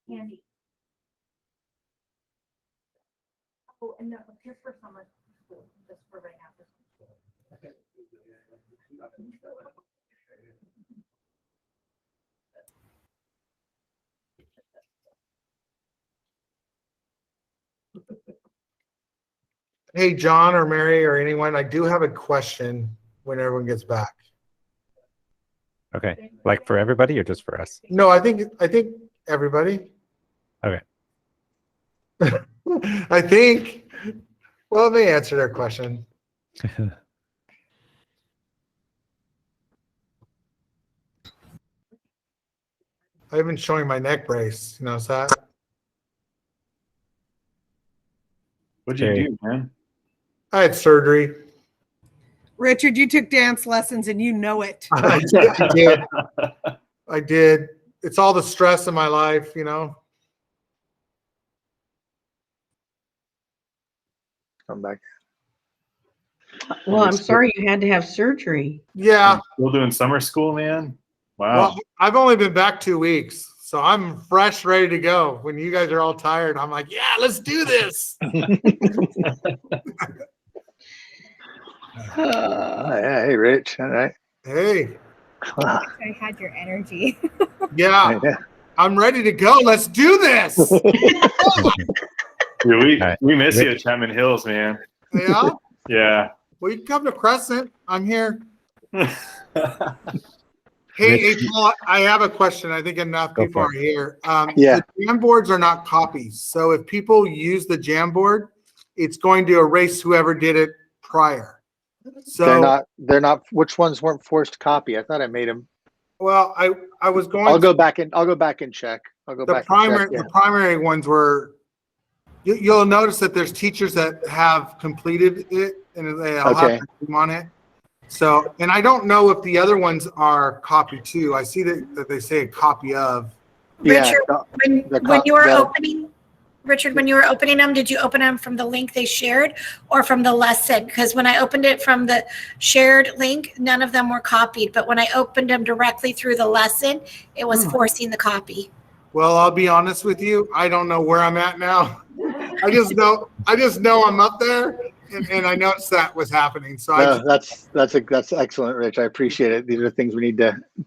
Speaker 17: Candy. Oh, and no, just for summer school, just for right after school.
Speaker 18: Hey, John or Mary or anyone, I do have a question when everyone gets back.
Speaker 6: Okay. Like for everybody or just for us?
Speaker 18: No, I think everybody.
Speaker 6: Okay.
Speaker 18: I think. Well, let me answer their question. I've been showing my neck brace. You notice that?
Speaker 14: What'd you do, man?
Speaker 18: I had surgery.
Speaker 8: Richard, you took dance lessons and you know it.
Speaker 18: I did. I did. It's all the stress in my life, you know.
Speaker 2: Come back.
Speaker 19: Well, I'm sorry you had to have surgery.
Speaker 18: Yeah.
Speaker 14: Still doing summer school, man. Wow.
Speaker 18: Well, I've only been back 2 weeks, so I'm fresh, ready to go. When you guys are all tired, I'm like, yeah, let's do this.
Speaker 2: Yeah, hey, Rich. All right.
Speaker 18: Hey.
Speaker 1: I had your energy.
Speaker 18: Yeah. I'm ready to go. Let's do this.
Speaker 14: Dude, we miss you at Chapman Hills, man.
Speaker 18: Yeah?
Speaker 14: Yeah.
Speaker 18: Well, you can come to Crescent. I'm here. Hey, Paul, I have a question. I think enough people are here. The Jamboards are not copies. So if people use the Jamboard, it's going to erase whoever did it prior. So
Speaker 2: they're not. Which ones weren't forced copy? I thought I made them.
Speaker 18: Well, I was going.
Speaker 2: I'll go back and check. I'll go back and check.
Speaker 18: The primary ones were. You'll notice that there's teachers that have completed it and they'll have their name on it. So, and I don't know if the other ones are copied too. I see that they say a copy of.
Speaker 12: Richard, when you were opening, Richard, when you were opening them, did you open them from the link they shared or from the lesson? Because when I opened it from the shared link, none of them were copied. But when I opened them directly through the lesson, it was forcing the copy.
Speaker 18: Well, I'll be honest with you. I don't know where I'm at now. I just know I'm up there, and I noticed that was happening. So
Speaker 2: that's excellent, Rich. I appreciate it. These are things we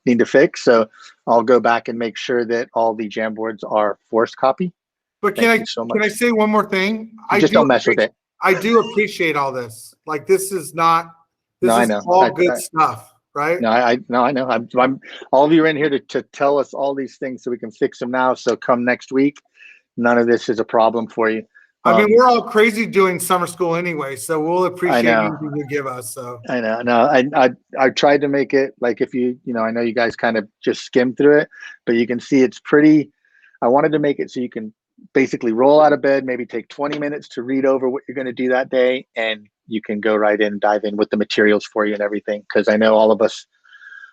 Speaker 2: need to fix. So I'll go back and make sure that all the Jamboards are forced copy.
Speaker 18: But can I say one more thing?
Speaker 2: Don't mess with it.
Speaker 18: I do appreciate all this. Like this is all good stuff, right?
Speaker 2: No, I know. I'm all of you are in here to tell us all these things so we can fix them now. So come next week, none of this is a problem for you.
Speaker 18: I mean, we're all crazy doing summer school anyway, so we'll appreciate anything you give us. So
Speaker 2: I know. No, I tried to make it like if I know you guys kind of just skim through it, but you can see it's pretty. I wanted to make it so you can basically roll out of bed, maybe take 20 minutes to read over what you're going to do that day, and you can go right in, dive in with the materials for you and everything. Because I know all of us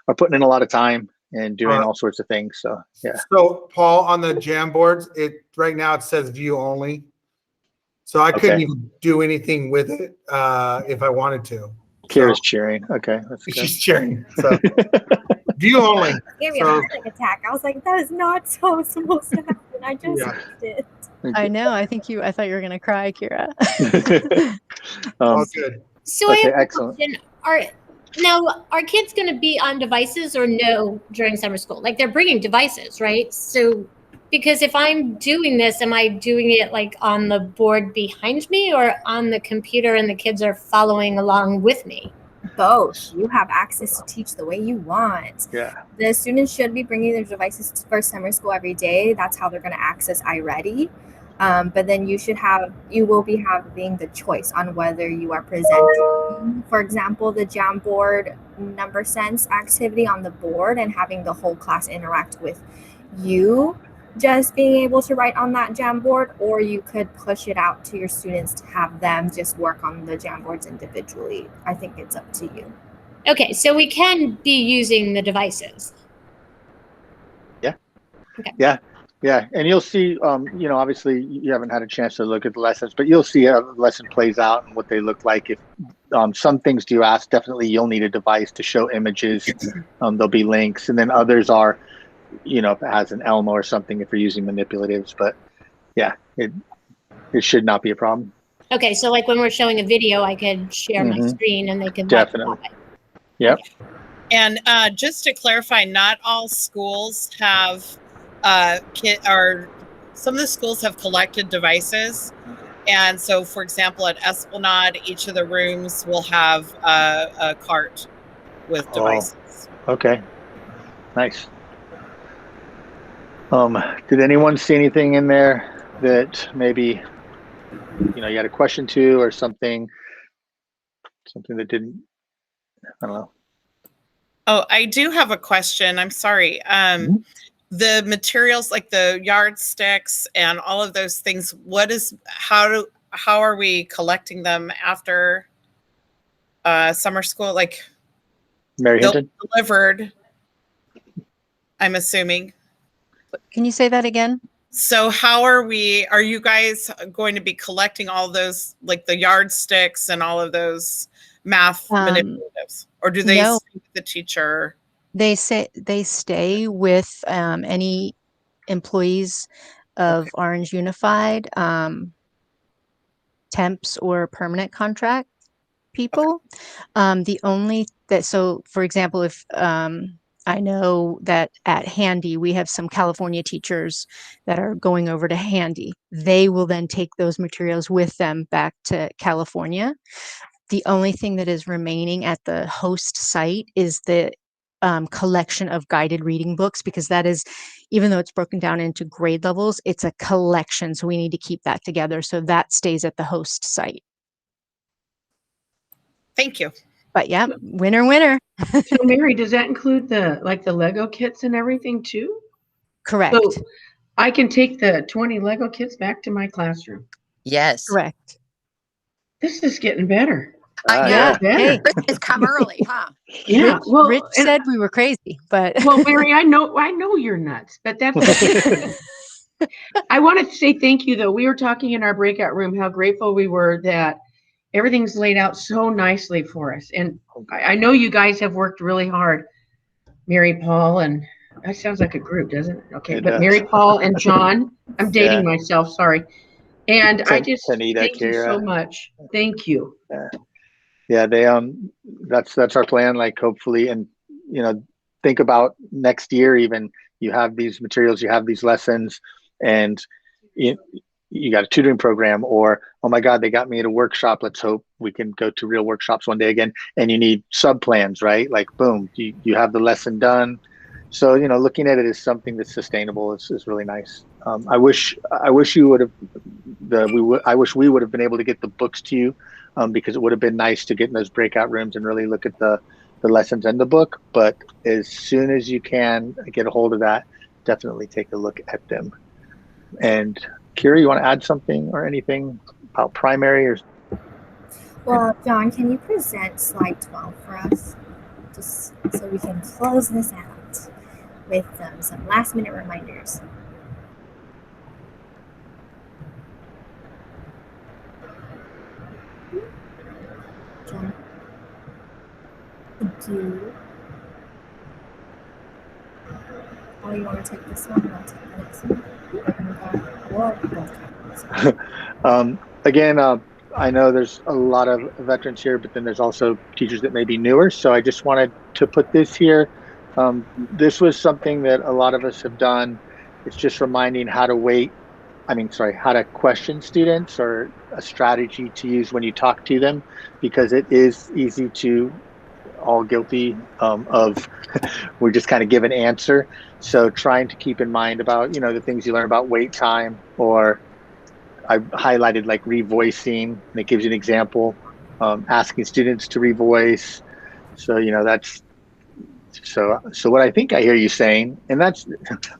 Speaker 2: are putting in a lot of time and doing all sorts of things. So yeah.
Speaker 18: So Paul, on the Jamboards, right now it says view only. So I couldn't even do anything with it if I wanted to.
Speaker 2: Kira's cheering. Okay, that's good.
Speaker 18: She's cheering. So view only.
Speaker 1: Gave me a panic attack. I was like, that is not so supposed to happen. I just did.
Speaker 15: I know. I thought you were gonna cry, Kira.
Speaker 18: All good.
Speaker 3: So I have a question. Are kids going to be on devices or no during summer school? Like they're bringing devices, right? So because if I'm doing this, am I doing it like on the board behind me or on the computer and the kids are following along with me?
Speaker 1: Both. You have access to teach the way you want.
Speaker 2: Yeah.
Speaker 1: The students should be bringing their devices for summer school every day. That's how they're going to access iReady. But then you will be having the choice on whether you are presenting, for example, the Jamboard number sense activity on the board and having the whole class interact with you just being able to write on that Jamboard, or you could push it out to your students to have them just work on the Jamboards individually. I think it's up to you.
Speaker 3: Okay, so we can be using the devices.
Speaker 2: Yeah.
Speaker 3: Okay.
Speaker 2: Yeah, and you'll see, obviously you haven't had a chance to look at the lessons, but you'll see how the lesson plays out and what they look like. If some things do ask, definitely you'll need a device to show images. There'll be links, and then others are, if it has an Elmo or something, if you're using manipulatives. But yeah, it should not be a problem.
Speaker 3: Okay, so like when we're showing a video, I could share my screen and they can
Speaker 2: definitely. Yep.
Speaker 20: And just to clarify, not all schools have some of the schools have collected devices. And so, for example, at Esplanade, each of the rooms will have a cart with devices.
Speaker 2: Okay, nice. Did anyone see anything in there that maybe, you had a question to, or something that didn't, I don't know.
Speaker 20: Oh, I do have a question. I'm sorry. The materials like the yardsticks and all of those things, how are we collecting them after summer school? Like they'll be delivered, I'm assuming.
Speaker 15: Can you say that again?
Speaker 20: So are you guys going to be collecting all those, like the yardsticks and all of those math manipulatives, or do they
Speaker 15: no.
Speaker 20: stay with the teacher?
Speaker 15: They stay with any employees of Orange Unified, temps or permanent contract people. So for example, if I know that at Handy, we have some California teachers that are going over to Handy. They will then take those materials with them back to California. The only thing that is remaining at the host site is the collection of guided reading books, because that is, even though it's broken down into grade levels, it's a collection. So we need to keep that together. So that stays at the host site.
Speaker 20: Thank you.
Speaker 15: But yeah, winner.
Speaker 19: So Mary, does that include the Lego kits and everything too?
Speaker 15: Correct.
Speaker 19: So I can take the 20 Lego kits back to my classroom.
Speaker 21: Yes.
Speaker 15: Correct.
Speaker 19: This is getting better.
Speaker 21: Yeah.
Speaker 15: Hey.
Speaker 21: It's come early, huh?
Speaker 19: Yeah.
Speaker 15: Rich said we were crazy, but
Speaker 19: well, Mary, I know you're nuts, but that's I wanted to say thank you though. We were talking in our breakout room how grateful we were that everything's laid out so nicely for us. And I know you guys have worked really hard, Mary, Paul, and that sounds like a group, doesn't it? Okay,
Speaker 2: It
Speaker 19: but
Speaker 2: does.
Speaker 19: Mary, Paul, and John, I'm dating myself, sorry. And I just
Speaker 2: Tanita,
Speaker 19: thank you so
Speaker 2: Kira.
Speaker 19: much. Thank you.
Speaker 2: Yeah, they that's our plan. Like hopefully, and think about next year. Even you have these materials, you have these lessons, and you got a tutoring program, or oh my God, they got me at a workshop. Let's hope we can go to real workshops one day again. And you need sub plans, right? Like boom, you have the lesson done. So looking at it as something that's sustainable is really nice. I wish you would have I wish we would have been able to get the books to you, because it would have been nice to get in those breakout rooms and really look at the lessons and the book. But as soon as you can get a hold of that, definitely take a look at them. And Kira, you want to add something or anything about primary? Or
Speaker 1: well, John, can you present slide 12 for us, just so we can close this out with some last minute reminders? John, you want to take this one? I'll take the next one.
Speaker 2: Again, I know there's a lot of veterans here, but then there's also teachers that may be newer. So I just wanted to put this here. This was something that a lot of us have done. It's just reminding how to how to question students, or a strategy to use when you talk to them, because it is easy to all guilty of we're just kind of give an answer. So trying to keep in mind about the things you learn about wait time, or I highlighted like revoicing, and it gives you an example, asking students to revoice. So that's so what I think I hear you saying, and that's,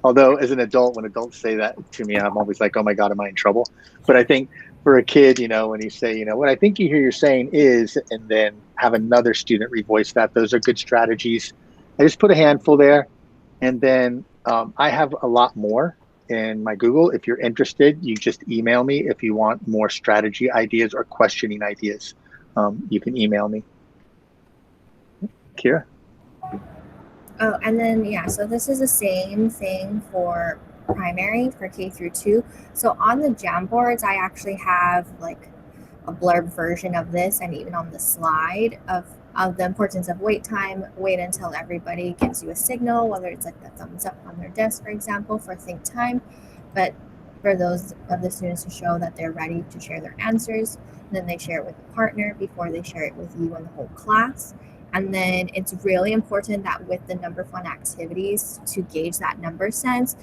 Speaker 2: although as an adult, when adults say that to me, I'm always like, oh my God, am I in trouble? But I think for a kid, when you say, what I think you hear you're saying is, and then have another student revoice that, those are good strategies. I just put a handful there. And then I have a lot more in my Google. If you're interested, you just email me. If you want more strategy ideas or questioning ideas, you can email me. Kira?
Speaker 1: Oh, and then, so this is the same thing for primary, for K through 2. So on the Jamboards, I actually have like a blurb version of this, and even on the slide of the importance of wait time. Wait until everybody gives you a signal, whether it's like the thumbs up on their desk, for example, for think time. But for those of the students to show that they're ready to share their answers, and then they share it with a partner before they share it with you and the whole class. And then it's really important that with the number fun activities, to gauge that number sense,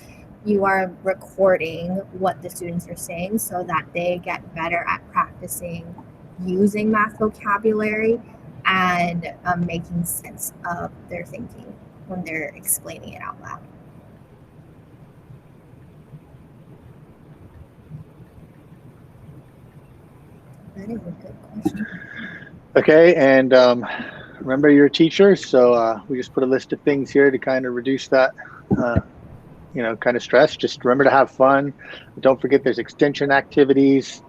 Speaker 1: you are recording what the students are saying so that they get better at practicing using math vocabulary and making sense of their thinking when they're explaining it out loud. That is a good question.
Speaker 2: Okay, and remember you're a teacher, so we just put a list of things here to kind of reduce that, kind of stress. Just remember to have fun. Don't forget there's extension activities.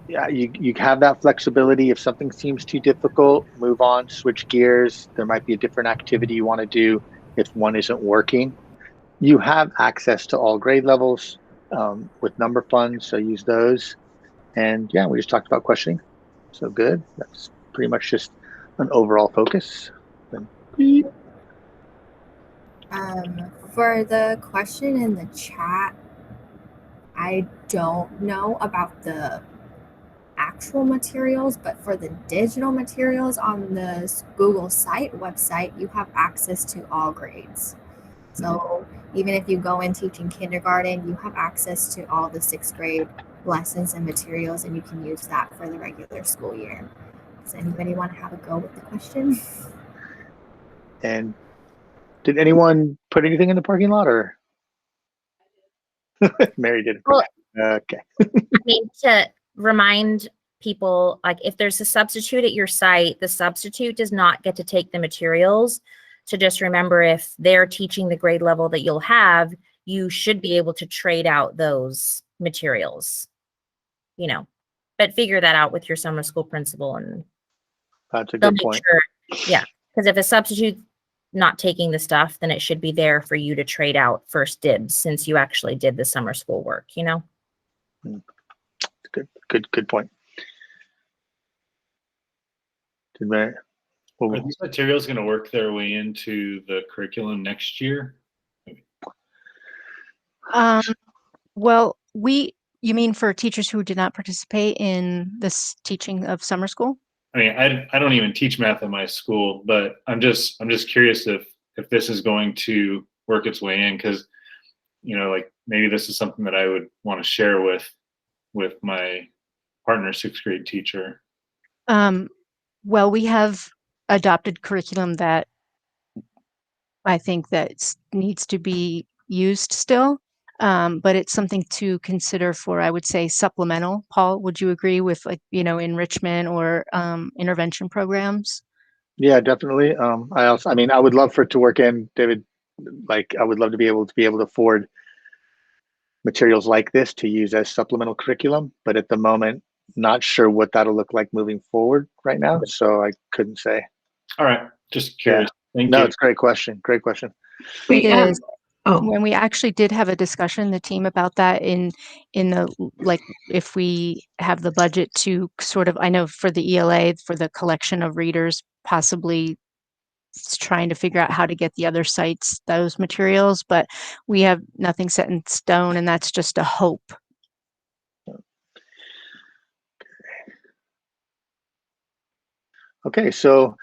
Speaker 2: yeah, you have that flexibility. If something seems too difficult, move on, switch gears. There might be a different activity you want to do if one isn't working. You have access to all grade levels with number funds, so use those. And yeah, we just talked about questioning. So good. That's pretty much just an overall focus. Then beep.
Speaker 1: For the question in the chat, I don't know about the actual materials, but for the digital materials on the Google site website, you have access to all grades. So even if you go in teaching kindergarten, you have access to all the 6th grade lessons and materials, and you can use that for the regular school year. Does anybody want to have a go with the question?
Speaker 2: And did anyone put anything in the parking lot, or Mary did?
Speaker 4: Well,
Speaker 2: okay.
Speaker 4: I mean, to remind people, like if there's a substitute at your site, the substitute does not get to take the materials. So just remember, if they're teaching the grade level that you'll have, you should be able to trade out those materials, you know, but figure that out with your summer school principal, and
Speaker 2: that's a
Speaker 4: they'll
Speaker 2: good
Speaker 4: make
Speaker 2: point.
Speaker 4: sure. Yeah, because if a substitute not taking the stuff, then it should be there for you to trade out first dibs, since you actually did the summer school work, you know?
Speaker 2: Good point.
Speaker 14: Are these materials going to work their way into the curriculum next year?
Speaker 15: Well, you mean for teachers who did not participate in this teaching of summer school?
Speaker 14: I mean, I don't even teach math at my school, but I'm just curious if this is going to work its way in, because like maybe this is something that I would want to share with my partner 6th grade teacher.
Speaker 15: Well, we have adopted curriculum that I think that needs to be used still, but it's something to consider for, I would say, supplemental. Paul, would you agree with enrichment or intervention programs?
Speaker 2: Yeah, definitely. I mean, I would love for it to work in, David. Like, I would love to be able to afford materials like this to use as supplemental curriculum, but at the moment, not sure what that'll look like moving forward right now. So I couldn't say.
Speaker 14: All right, just curious.
Speaker 2: Yeah.
Speaker 14: Thank you.
Speaker 2: It's a great question. Great question.
Speaker 15: When we actually did have a discussion, the team, about that in the, like, if we have the budget to sort of, I know for the ELA, for the collection of readers, possibly trying to figure out how to get the other sites those materials, but we have nothing set in stone, and that's just a hope.
Speaker 2: Okay, so